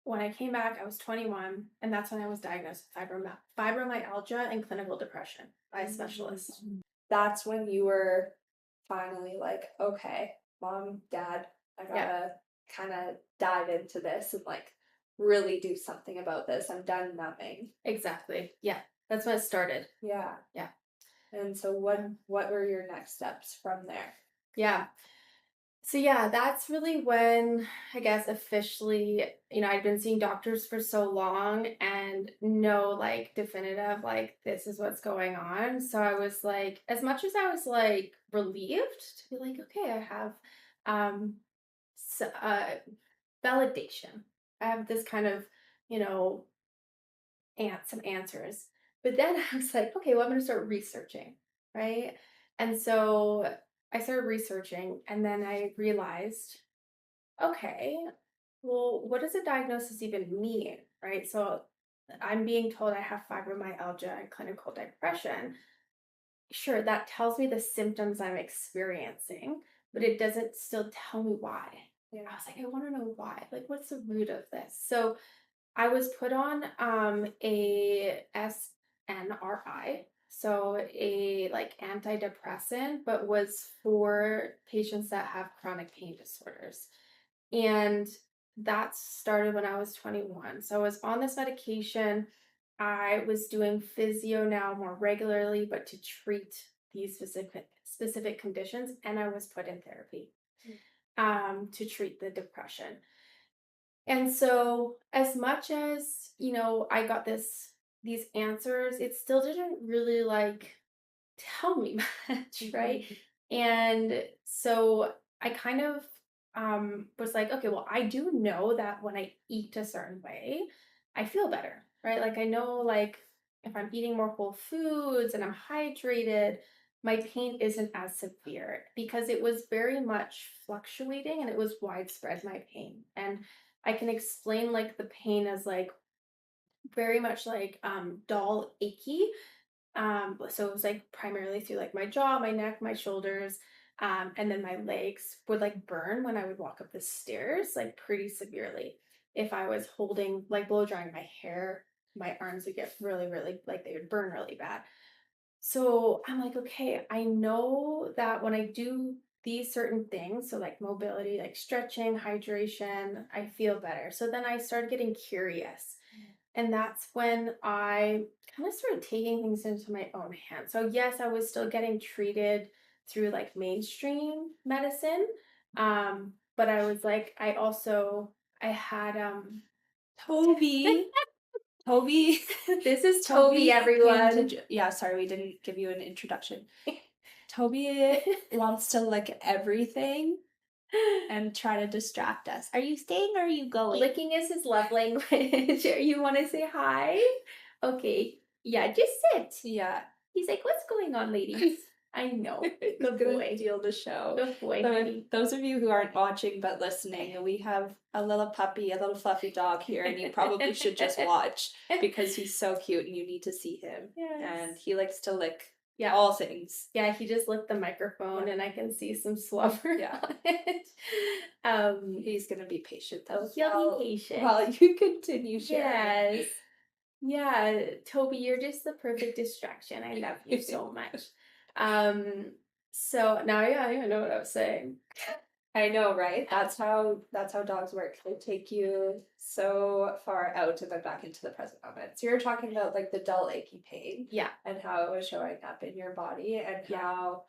S2: when I came back, I was 21, and that's when I was diagnosed with fibromyalgia and clinical depression by a specialist.
S1: That's when you were finally like, okay, mom, dad, I
S2: Yeah,
S1: gotta kind of dive into this and like really do something about this. I'm done numbing.
S2: exactly. Yeah, that's when it started.
S1: Yeah.
S2: Yeah.
S1: And so what were your next steps from there?
S2: Yeah. So yeah, that's really when I guess officially, I'd been seeing doctors for so long and no like definitive like this is what's going on. So I was like, as much as I was like relieved to be like, okay, I have um validation. I have this kind of, you know, some answers. But then I was like, okay, well, I'm going to start researching, right? And so I started researching, and then I realized, okay, well, what does a diagnosis even mean, right? So I'm being told I have fibromyalgia and clinical depression. Sure, that tells me the symptoms I'm experiencing, but it doesn't still tell me why.
S1: Yeah.
S2: I was like, I want to know why. Like, what's the root of this? So I was put on a SNRI, so a like antidepressant, but was for patients that have chronic pain disorders. And that started when I was 21. So I was on this medication. I was doing physio now more regularly, but to treat these specific conditions, and I was put in therapy to treat the depression. And so as much as, I got these answers, it still didn't really like tell me much, right? And so I kind of was like, okay, well, I do know that when I eat a certain way, I feel better, right? Like I know like if I'm eating more whole foods and I'm hydrated, my pain isn't as severe, because it was very much fluctuating and it was widespread, my pain. And I can explain like the pain as like very much like dull, achy. So it was like primarily through like my jaw, my neck, my shoulders, and then my legs would like burn when I would walk up the stairs, like pretty severely. If I was holding like blow drying my hair, my arms would get really, really like they would burn really bad. So I'm like, okay, I know that when I do these certain things, so like mobility, like stretching, hydration, I feel better. So then I started getting curious. And that's when I kind of started taking things into my own hands. So yes, I was still getting treated through like mainstream medicine. But I was like, I had
S1: Toby.
S2: this is Toby,
S1: Toby came to
S2: everyone.
S1: yeah, sorry, we didn't give you an introduction. Toby wants to lick everything and try to distract us. Are you staying or are you going?
S2: Licking is his love language. You want to say hi? Okay. Yeah, just sit.
S1: Yeah.
S2: He's like, what's going on, ladies? I know.
S1: He's
S2: Good
S1: gonna
S2: boy.
S1: steal the show.
S2: Good boy,
S1: So
S2: honey.
S1: those of you who aren't watching but listening, we have a little puppy, a little fluffy dog here, and you probably should just watch because he's so cute and you need to see him.
S2: Yes.
S1: And he likes to lick
S2: Yeah.
S1: all things.
S2: Yeah, he just licked the microphone and I can see some slobber
S1: Yeah.
S2: on it.
S1: He's gonna be patient though.
S2: He'll be patient.
S1: While you continue sharing.
S2: Yes. Yeah, Toby, you're just the perfect distraction. I love you so much. So now yeah, I don't even know what I was saying.
S1: I know, right? That's how dogs work. They take you so far out and then back into the present moment. So you're talking about like the dull achy pain.
S2: Yeah.
S1: And how it was showing up in your body and
S2: Yeah.
S1: how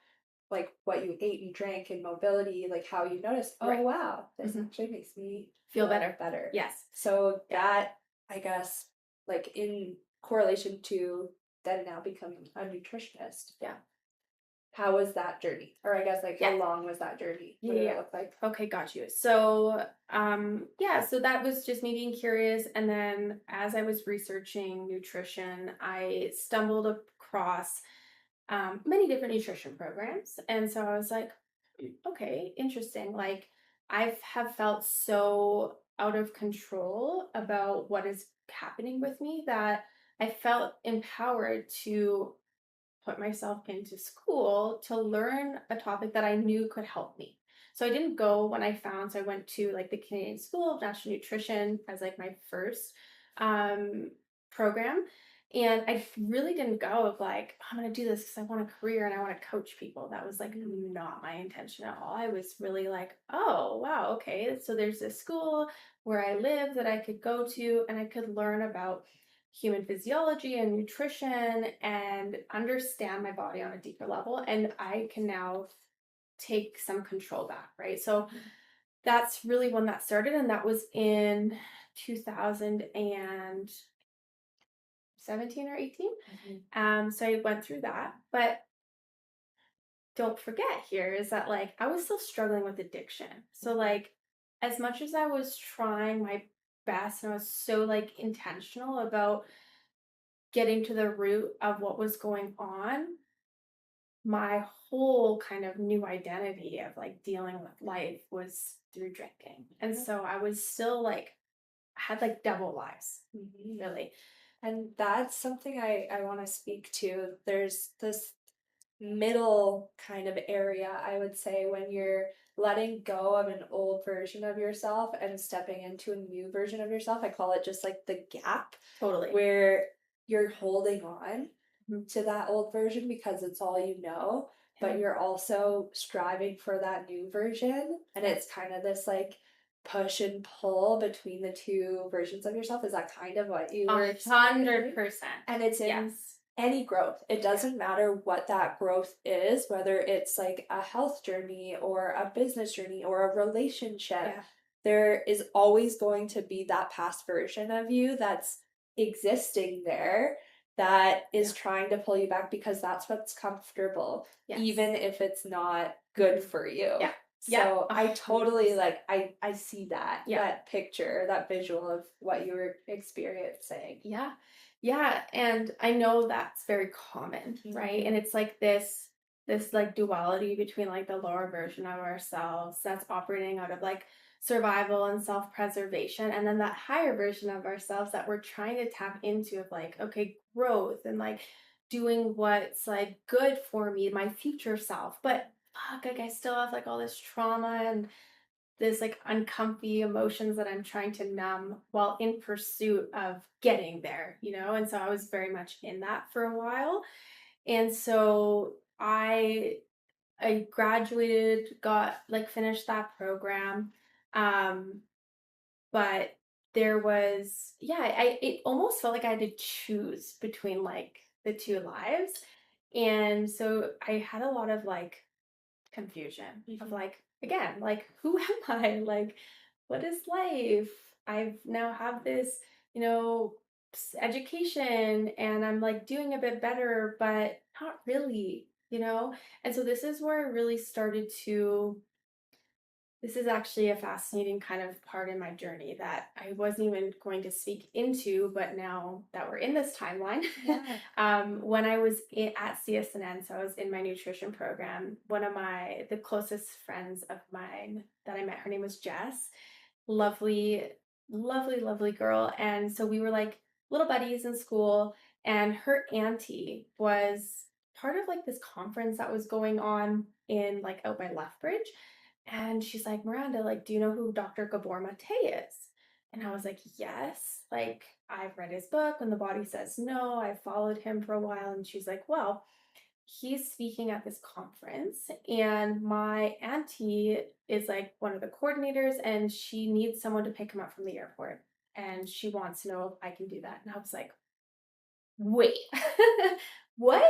S1: like what you ate and drank and mobility, like how you noticed, oh
S2: Right.
S1: wow, this
S2: Mhm.
S1: actually makes me
S2: Feel better.
S1: Better.
S2: Yes.
S1: So that I guess like in correlation to then now becoming a nutritionist.
S2: Yeah.
S1: How was that journey? Or I guess like how
S2: Yeah.
S1: long was that journey?
S2: Yeah,
S1: What did
S2: yeah.
S1: it look like?
S2: Okay, got you. So, yeah, so that was just me being curious. And then as I was researching nutrition, I stumbled across many different nutrition programs. And so I was like, okay, interesting. Like, have felt so out of control about what is happening with me that I felt empowered to put myself into school to learn a topic that I knew could help me. So I didn't go when I found, so I went to like the Canadian School of National Nutrition as like my first um, program. And I really didn't go of like, I'm going to do this because I want a career and I want to coach people. That was like not my intention at all. I was really like, oh, wow, okay. So there's this school where I live that I could go to and I could learn about human physiology and nutrition and understand my body on a deeper level. And I can now take some control back, right? So that's really when that started. And that was in 2017 or 18. So I went through that. But don't forget here is that like I was still struggling with addiction. So like as much as I was trying my best and I was so like intentional about getting to the root of what was going on, my whole kind of new identity of like dealing with life was through drinking. And so I was still like, had like double lives, really.
S1: And that's something I want to speak to. There's this middle kind of area, I would say, when you're letting go of an old version of yourself and stepping into a new version of yourself. I call it just like the gap.
S2: Totally.
S1: Where you're holding on to that old version because it's all you know, but you're also striving for that new version. And it's kind of this like push and pull between the two versions of yourself. Is that kind of what you were
S2: 100%.
S1: And it's in
S2: Yes.
S1: any growth. It doesn't matter what that growth is, whether it's like a health journey or a business journey or a relationship.
S2: Yeah.
S1: There is always going to be that past version of you that's existing there that is trying to pull you back because that's what's comfortable, even if it's not good for you.
S2: Yeah.
S1: So I
S2: 100%.
S1: totally like I see that that picture, that visual of what you were experiencing.
S2: Yeah. Yeah, and I know that's very common, right? And it's like this like duality between like the lower version of ourselves that's operating out of like survival and self-preservation and then that higher version of ourselves that we're trying to tap into of like okay, growth and like doing what's like good for me, my future self. But fuck, like I still have like all this trauma and this like uncomfy emotions that I'm trying to numb while in pursuit of getting there, you know? And so I was very much in that for a while. And so I graduated, got like finished that program. Um, but there was I it almost felt like I had to choose between like the two lives. And so I had a lot of like confusion of like again like who am I, like what is life. I've now have this you know education and I'm like doing a bit better but not really you know? And so this is where I really started to this is actually a fascinating kind of part in my journey that I wasn't even going to speak into, but now that we're in this timeline,
S1: Yeah.
S2: when I was at CSNN, so I was in my nutrition program, one of the closest friends of mine that I met, her name was Jess, lovely, lovely, lovely girl. And so we were like little buddies in school, and her auntie was part of like this conference that was going on in like out by Lethbridge. And she's like, Miranda, like, do you know who Dr. Gabor Mate is? And I was like, yes, like I've read his book When the Body Says No. I followed him for a while. And she's like, well, he's speaking at this conference, and my auntie is like one of the coordinators, and she needs someone to pick him up from the airport. And she wants to know if I can do that. And I was like, wait, what?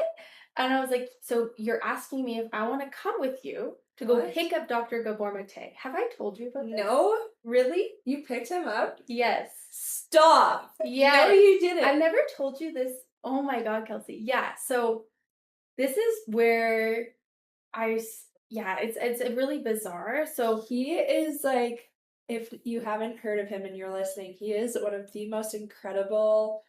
S2: And I was like, so you're asking me if I want to come with you to go
S1: What?
S2: pick up Dr. Gabor Mate. Have I told you about this?
S1: No,
S2: Really?
S1: you picked him up?
S2: Yes.
S1: Stop. No,
S2: Yes.
S1: you didn't.
S2: I've never told you this. Oh my God, Kelsey. Yeah. So this is where yeah, it's really bizarre. So
S1: He is like, if you haven't heard of him and you're listening, he is one of the most incredible.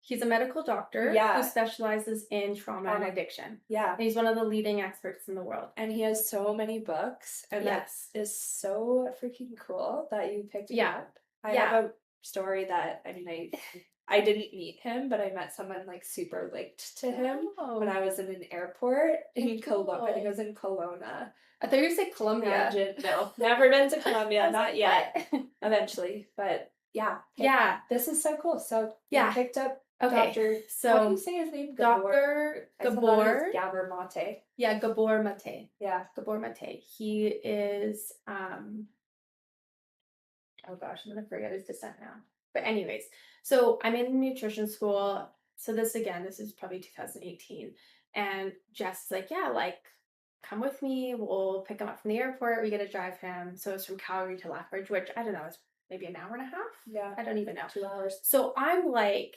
S2: he's a medical doctor who
S1: Yeah.
S2: specializes in trauma and addiction.
S1: Yeah.
S2: And he's one of the leading experts in the world.
S1: And he has so many books, and
S2: Yes.
S1: that is so freaking cool that you picked him
S2: Yeah.
S1: up. I
S2: Yeah.
S1: have a story that, I mean, I didn't meet him, but I met someone like super linked to him when I was in an airport in Kelowna. I think I was in Kelowna.
S2: I thought you were saying Colombia.
S1: Imagine, no, never been to Colombia,
S2: was
S1: not
S2: like,
S1: yet.
S2: what?
S1: Eventually, but yeah. Okay.
S2: Yeah.
S1: This is so cool. So
S2: Yeah.
S1: you picked up
S2: Okay.
S1: Dr.
S2: So
S1: How do you say his name?
S2: Dr. Gabor.
S1: Gabor Mate.
S2: Yeah, Gabor Mate.
S1: Yeah.
S2: Gabor Mate. He is oh gosh, I'm gonna forget his descent now. But anyways, so I'm in nutrition school. So this is probably 2018. And Jess is like, yeah, like come with me. We'll pick him up from the airport. We get to drive him. So it's from Calgary to Lethbridge, which I don't know, is maybe an hour and a half.
S1: Yeah.
S2: I don't even know.
S1: 2 hours.
S2: So I'm like,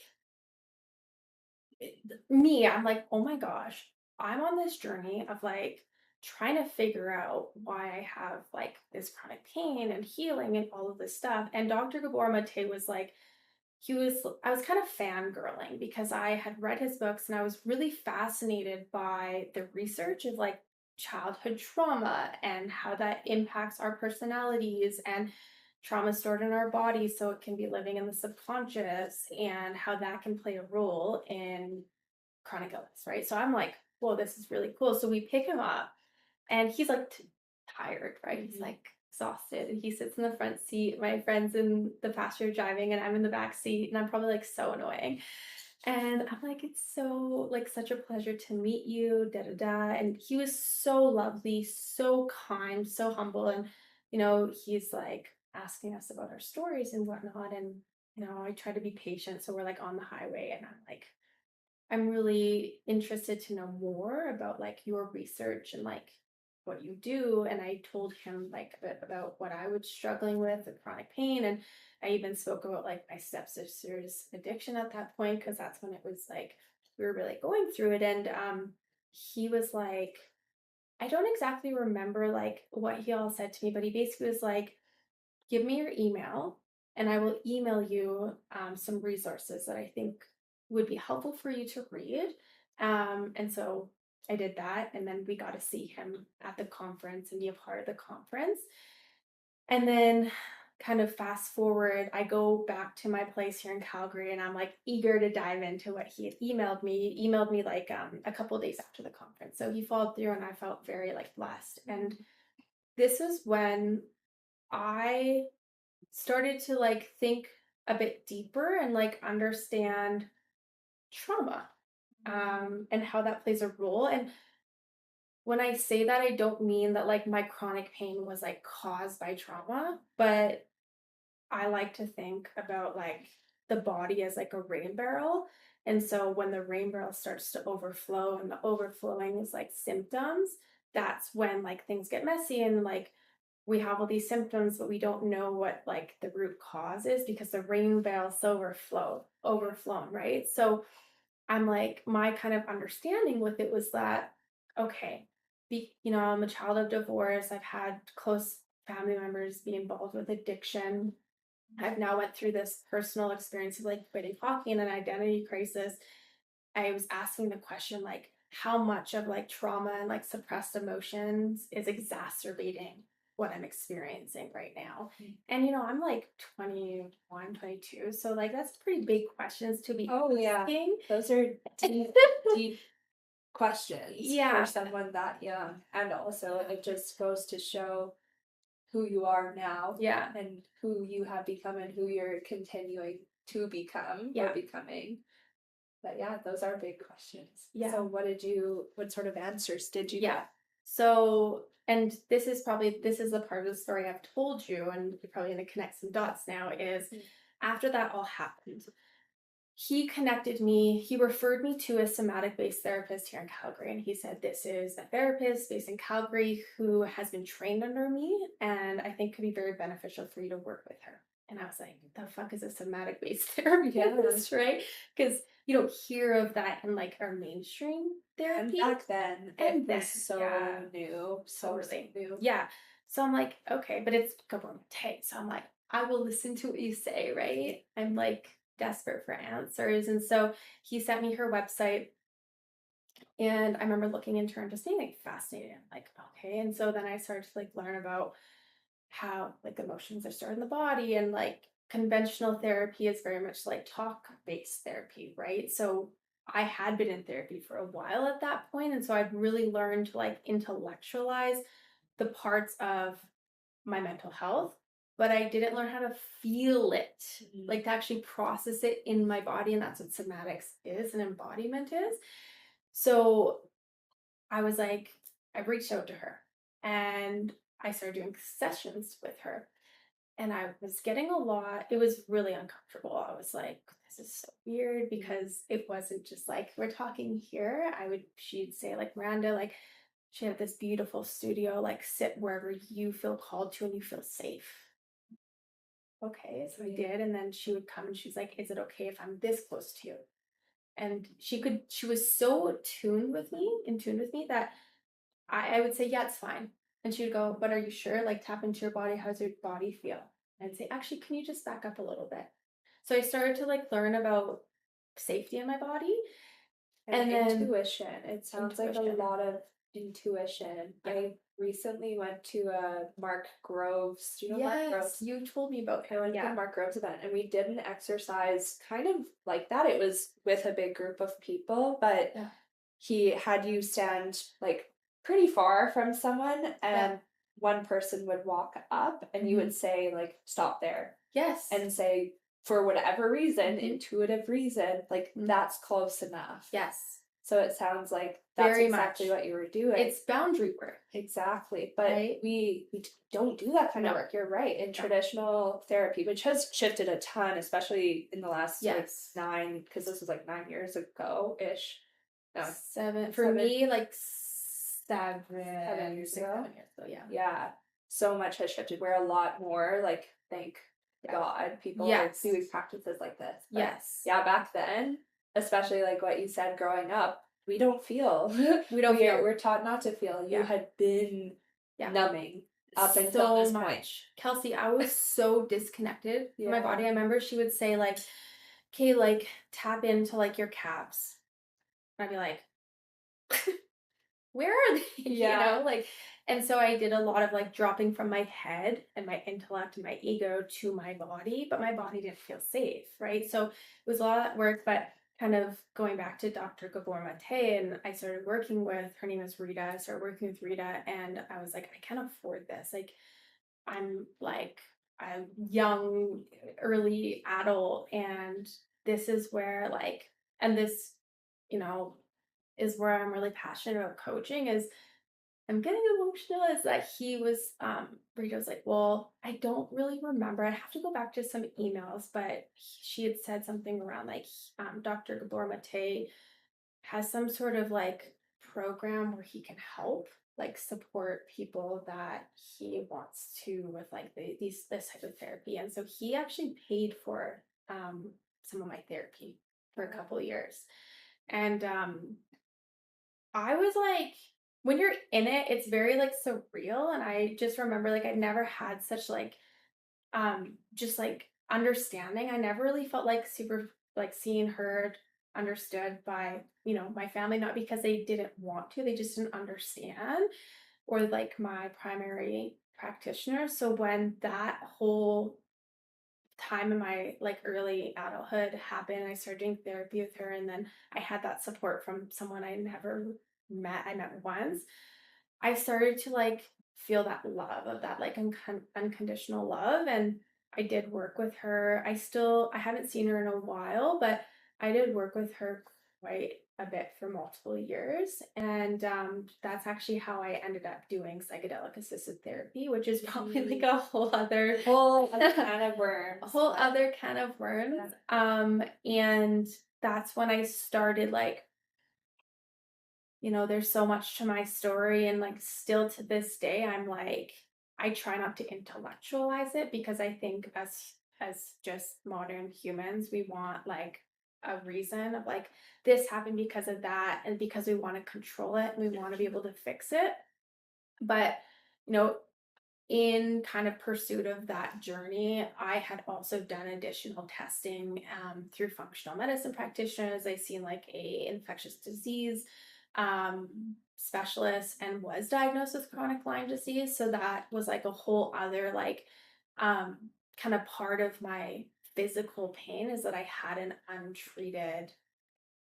S2: I'm like, oh my gosh, I'm on this journey of like trying to figure out why I have like this chronic pain and healing and all of this stuff. And Dr. Gabor Mate was like, I was kind of fangirling because I had read his books and I was really fascinated by the research of like childhood trauma and how that impacts our personalities and trauma stored in our bodies so it can be living in the subconscious and how that can play a role in chronic illness, right? So I'm like, whoa, this is really cool. So we pick him up and he's like tired, right? He's like exhausted and he sits in the front seat. My friend's in the passenger driving and I'm in the back seat and I'm probably like so annoying. And I'm like, it's so like such a pleasure to meet you, da da da. And he was so lovely, so kind, so humble. And, he's like asking us about our stories and whatnot. And, I try to be patient. So we're like on the highway and I'm like, I'm really interested to know more about like your research and like what you do. And I told him like a bit about what I was struggling with chronic pain. And I even spoke about like my stepsister's addiction at that point, because that's when it was like we were really going through it. And he was like, I don't exactly remember like what he all said to me, but he basically was like, give me your email and I will email you some resources that I think would be helpful for you to read. And so I did that. And then we got to see him at the conference and be a part of the conference. And then kind of fast forward, I go back to my place here in Calgary and I'm like eager to dive into what he had emailed me. He emailed me like a couple of days after the conference. So he followed through and I felt very like blessed. And this is when I started to like think a bit deeper and like understand trauma and how that plays a role. And when I say that, I don't mean that like my chronic pain was like caused by trauma, but I like to think about like the body as like a rain barrel. And so when the rain barrel starts to overflow and the overflowing is like symptoms, that's when like things get messy and like we have all these symptoms, but we don't know what like the root cause is because the rain barrel's overflown, right? So I'm like, my kind of understanding with it was that okay, I'm a child of divorce. I've had close family members be involved with addiction. I've now went through this personal experience of like quitting hockey and an identity crisis. I was asking the question like how much of like trauma and like suppressed emotions is exacerbating what I'm experiencing right now. And I'm like 21, 22. So like that's pretty big questions to be
S1: Oh yeah,
S2: asking.
S1: those are deep, deep questions for
S2: Yeah.
S1: someone that young, and also it just goes to show who you are now
S2: Yeah.
S1: and who you have become and who you're continuing to become or
S2: Yeah.
S1: becoming. But yeah, those are big questions.
S2: Yeah.
S1: So what sort of answers did you
S2: Yeah.
S1: get?
S2: So, and this is the part of the story I've told you, and you're probably going to connect some dots now, is after that all happened, he referred me to a somatic based therapist here in Calgary. And he said, this is a therapist based in Calgary who has been trained under me and I think could be very beneficial for you to work with her. And I was like, the fuck is a somatic based therapist, right? Because you don't hear of that in like our mainstream
S1: And
S2: therapy.
S1: back then,
S2: And
S1: it
S2: then,
S1: was so
S2: yeah,
S1: new, so
S2: totally.
S1: new.
S2: Yeah. So I'm like, okay, but it's government take. So I'm like, I will listen to what you say, right? I'm like desperate for answers. And so he sent me her website. And I remember looking into her and just being like fascinated. I'm like, okay. And so then I started to like learn about how like emotions are stored in the body and like conventional therapy is very much like talk based therapy, right? So I had been in therapy for a while at that point, and so I'd really learned to like intellectualize the parts of my mental health, but I didn't learn how to feel it, like to actually process it in my body. And that's what somatics is and embodiment is. So I was like, I reached out to her and I started doing sessions with her. And I was getting a lot, it was really uncomfortable. I was like, this is so weird because it wasn't just like, we're talking here. She'd say, like, Miranda, like, she had this beautiful studio, like, sit wherever you feel called to and you feel safe. Okay, so I did. And then she would come and she's like, is it okay if I'm this close to you? And she was so in tune with me that I would say, yeah, it's fine. And she would go, but are you sure? Like, tap into your body. How's your body feel? And I'd say, actually, can you just back up a little bit? So I started to like learn about safety in my body.
S1: And
S2: And then
S1: intuition. It sounds like a
S2: intuition.
S1: lot of intuition.
S2: Yeah.
S1: I recently went to a Mark Groves. Do you know Mark
S2: Yes,
S1: Groves?
S2: you told me about
S1: I
S2: him.
S1: went to
S2: Yeah.
S1: the Mark Groves event and we did an exercise kind of like that. It was with a big group of people, but
S2: Yeah.
S1: he had you stand like pretty far from someone and
S2: Yeah.
S1: one person would walk up and you would say like stop there
S2: Yes.
S1: and say for whatever reason,
S2: Mhm.
S1: intuitive reason, like that's close enough.
S2: Yes.
S1: So it sounds like that's
S2: Very
S1: exactly
S2: much.
S1: what you were doing.
S2: It's boundary work.
S1: Exactly. But
S2: Right?
S1: we don't do that kind of
S2: No.
S1: work. You're right. In
S2: No.
S1: traditional therapy, which has shifted a ton, especially in the last like
S2: Yes.
S1: because this was like 9 years ago ish. No,
S2: 7 for
S1: 7,
S2: me, like
S1: 7 years
S2: 6,
S1: ago.
S2: 7 years ago. Yeah.
S1: Yeah. So much has shifted. We're a lot more like, thank
S2: Yeah.
S1: God, people are
S2: Yes.
S1: doing practices like this. But
S2: Yes.
S1: yeah, back then, especially like what you said growing up, we don't feel.
S2: We don't feel.
S1: We're taught not to feel. You
S2: Yeah.
S1: had been
S2: Yeah.
S1: numbing up until
S2: So
S1: this point.
S2: much. Kelsea, I was so disconnected from my
S1: Yeah.
S2: body. I remember she would say like, okay, like tap into like your calves. And I'd be like, where are they?
S1: Yeah.
S2: Like, and so I did a lot of like dropping from my head and my intellect and my ego to my body, but my body didn't feel safe, right? So it was a lot of that work, but kind of going back to Dr. Gabor Mate, and I started working with, her name is Rita. I started working with Rita, and I was like, I can't afford this. Like, I'm like a young, early adult, and this is where like, and this, you know, is where I'm really passionate about coaching is I'm getting emotional is that he was Rita was like, well, I don't really remember. I have to go back to some emails, but she had said something around like Dr. Gabor Mate has some sort of like program where he can help like support people that he wants to with like this type of therapy. And so he actually paid for some of my therapy for a couple of years. And I was like when you're in it, it's very like surreal. And I just remember like I never had such like just like understanding. I never really felt like super like seen, heard, understood by, my family, not because they didn't want to, they just didn't understand, or like my primary practitioner. So when that whole time in my like early adulthood happened, I started doing therapy with her, and then I had that support from someone I never met. I met once. I started to like feel that love of that like unconditional love, and I did work with her. I haven't seen her in a while, but I did work with her quite a bit for multiple years, and that's actually how I ended up doing psychedelic assisted therapy, which is probably like a whole other
S1: Whole other can of worms.
S2: a whole other can of worms. And that's when I started like, there's so much to my story, and like still to this day, I'm like, I try not to intellectualize it, because I think as just modern humans, we want like a reason of like this happened because of that, and because we want to control it and we want to be able to fix it. But you know in kind of pursuit of that journey, I had also done additional testing through functional medicine practitioners. I seen like a infectious disease specialist, and was diagnosed with chronic Lyme disease. So that was like a whole other like um, kind of part of my physical pain, is that I had an untreated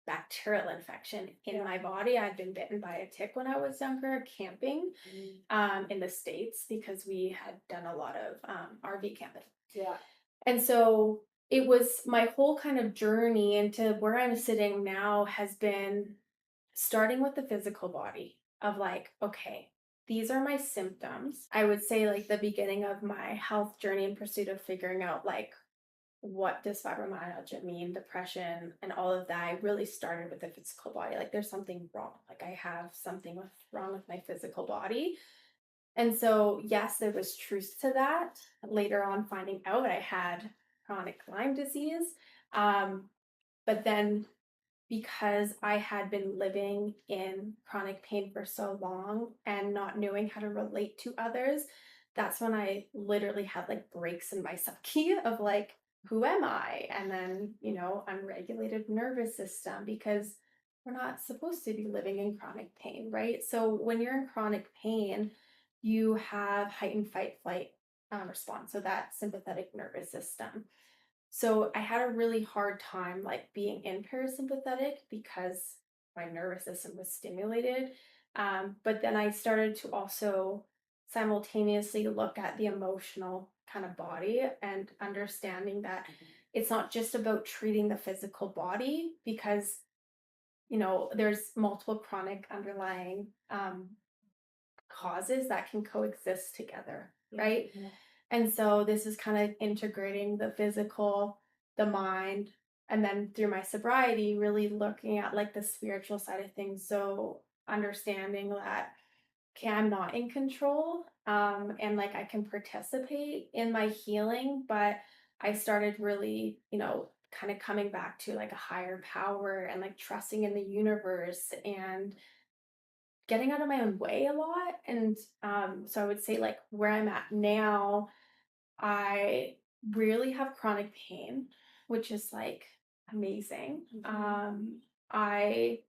S2: bacterial infection in my body. I'd been bitten by a tick when I was younger, camping in the States, because we had done a lot of RV camping.
S1: Yeah.
S2: And so it was my whole kind of journey into where I'm sitting now has been starting with the physical body of like, okay, these are my symptoms. I would say like the beginning of my health journey in pursuit of figuring out like what does fibromyalgia mean, depression, and all of that. I really started with the physical body. Like there's something wrong. Like I have something wrong with my physical body. And so, yes, there was truth to that. Later on, finding out I had chronic Lyme disease. Um, but then, because I had been living in chronic pain for so long and not knowing how to relate to others, that's when I literally had like breaks in my psyche of like, who am I? And then, unregulated nervous system, because we're not supposed to be living in chronic pain, right? So when you're in chronic pain, you have heightened fight flight response. So that sympathetic nervous system. So I had a really hard time like being in parasympathetic, because my nervous system was stimulated. But then I started to also simultaneously look at the emotional kind of body, and understanding that it's not just about treating the physical body, because there's multiple chronic underlying causes that can coexist together, right?
S1: Yeah.
S2: And so this is kind of integrating the physical, the mind, and then through my sobriety, really looking at like the spiritual side of things. So understanding that, okay, I'm not in control, and like I can participate in my healing, but I started really, kind of coming back to like a higher power, and like trusting in the universe, and getting out of my own way a lot. And so I would say like where I'm at now, I really have chronic pain, which is like amazing. I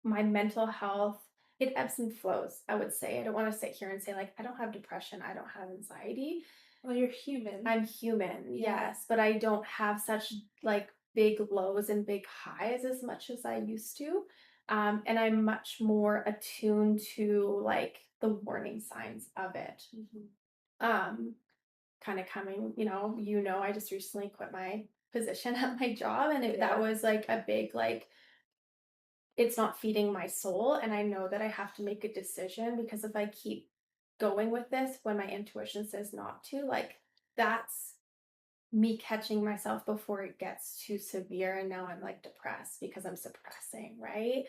S2: My mental health, it ebbs and flows, I would say. I don't want to sit here and say like I don't have depression, I don't have anxiety.
S1: Well, you're human.
S2: I'm human,
S1: Yeah.
S2: yes, but I don't have such like big lows and big highs as much as I used to. And I'm much more attuned to like the warning signs of it. Um, Kind of coming, I just recently quit my position at my job, and that was like a big like it's not feeding my soul, and I know that I have to make a decision, because if I keep going with this when my intuition says not to, like that's me catching myself before it gets too severe, and now I'm like depressed because I'm suppressing, right?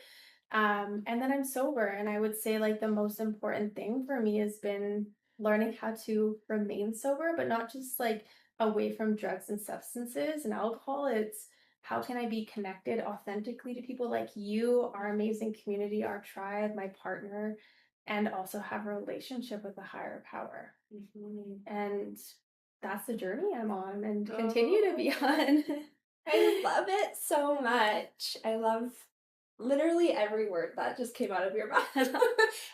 S2: And then I'm sober, and I would say like the most important thing for me has been learning how to remain sober, but not just like away from drugs and substances and alcohol. It's how can I be connected authentically to people like you, our amazing community, our tribe, my partner, and also have a relationship with a higher power. And that's the journey I'm on and continue to be on.
S1: I love it so much. I love literally every word that just came out of your mouth.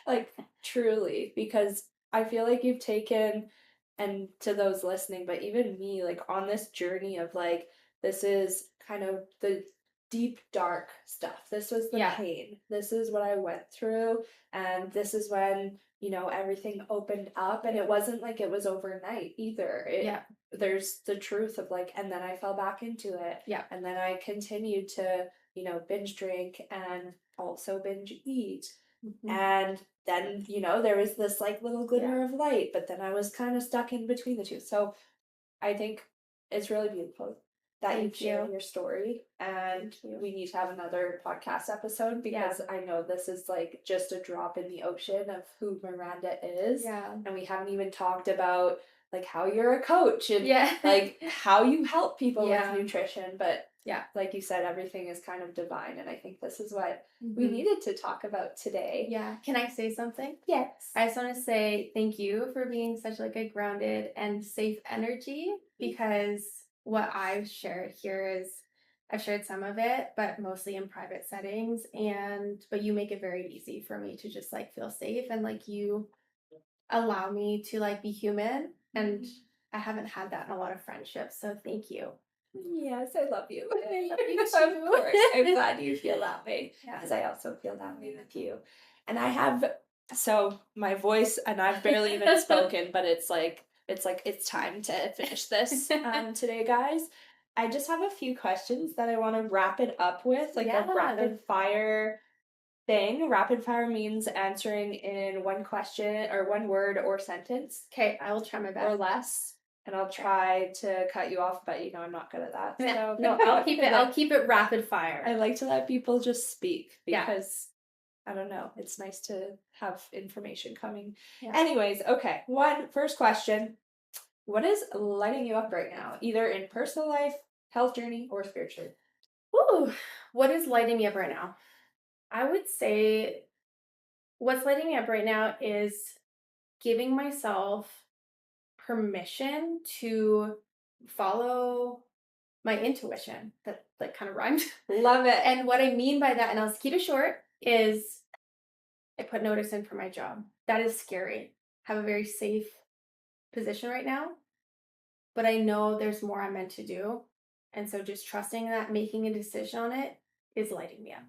S1: Like, truly, because I feel like you've taken, and to those listening, but even me, like, on this journey of like, this is kind of the deep, dark stuff. This was the
S2: Yeah.
S1: pain. This is what I went through. And this is when, everything opened up. And it wasn't like it was overnight either.
S2: Yeah.
S1: There's the truth of like, and then I fell back into it.
S2: Yeah.
S1: And then I continued to, binge drink and also binge eat. And then, there was this like little glimmer of light, but then I was kind of stuck in between the two. So I think it's really beautiful that you
S2: Thank
S1: share
S2: you.
S1: your story, and we need to have another podcast episode because I know this is like just a drop in the ocean of who Miranda is.
S2: Yeah.
S1: And we haven't even talked about like how you're a coach and
S2: Yeah.
S1: like how you help people
S2: Yeah.
S1: with nutrition. But
S2: Yeah.
S1: like you said, everything is kind of divine. And I think this is what we needed to talk about today.
S2: Yeah. Can I say something?
S1: Yes.
S2: I just want to say thank you for being such like a grounded and safe energy, because what I've shared here is I've shared some of it, but mostly in private settings, but you make it very easy for me to just like feel safe, and like you allow me to like be human, and I haven't had that in a lot of friendships. So thank you.
S1: Yes, I love you.
S2: I love you
S1: Of
S2: too.
S1: course. I'm glad you feel that way,
S2: Yeah.
S1: because I also feel that way with you. And I have, so my voice, and I've barely even spoken, but it's time to finish this today, guys. I just have a few questions that I want to wrap it up with, like a rapid fire thing. Rapid fire means answering in one question or one word or sentence.
S2: Okay, I will try my best.
S1: Or less. And I'll try to cut you off, but I'm not good at that. So
S2: no, I'll keep it rapid fire.
S1: I like to let people just speak because I don't know. It's nice to have information coming. Yeah. Anyways, okay. First question. What is lighting you up right now? Either in personal life, health journey, or spiritual?
S2: Ooh, what is lighting me up right now? I would say what's lighting me up right now is giving myself permission to follow my intuition. That kind of rhymed.
S1: Love it.
S2: And what I mean by that, and I'll keep it short, is I put notice in for my job. That is scary. I have a very safe position right now, but I know there's more I'm meant to do. And so just trusting that, making a decision on it is lighting me up.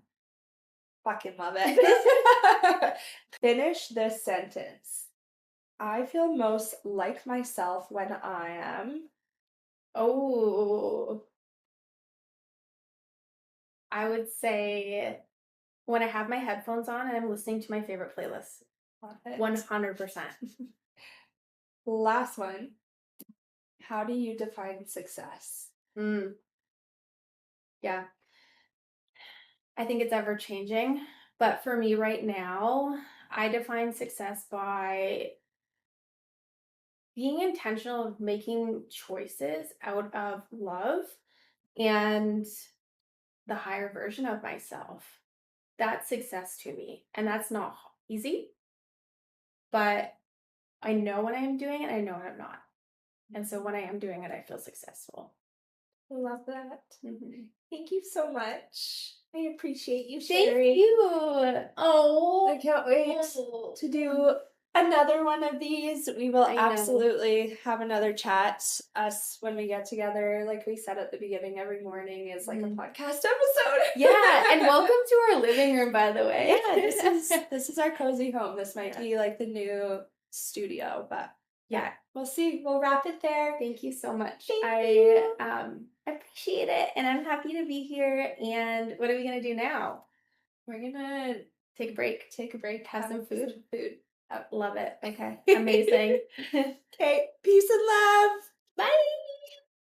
S1: Fucking love it. Finish this sentence. I feel most like myself when I am.
S2: Oh, I would say when I have my headphones on and I'm listening to my favorite playlist. 100%.
S1: Last one. How do you define success?
S2: Yeah. I think it's ever changing. But for me right now, I define success by being intentional of making choices out of love and the higher version of myself. That's success to me. And that's not easy, but I know when I'm doing it, I know when I'm not. And so when I am doing it, I feel successful.
S1: I love that. Thank you so much. I appreciate you
S2: sharing.
S1: Thank
S2: you. Oh,
S1: I can't wait to do another one of these. We will absolutely have another chat. Us when we get together, like we said at the beginning, every morning is like a podcast episode.
S2: Yeah, and welcome to our living room, by the way.
S1: Yeah, this is our cozy home. This might be like the new studio, but yeah, we'll see. We'll wrap it there.
S2: Thank you so much.
S1: I
S2: appreciate it, and I'm happy to be here. And what are we gonna do now?
S1: We're gonna
S2: take a break.
S1: Have some food.
S2: Love it. Okay, amazing.
S1: Okay, peace and love.
S2: Bye.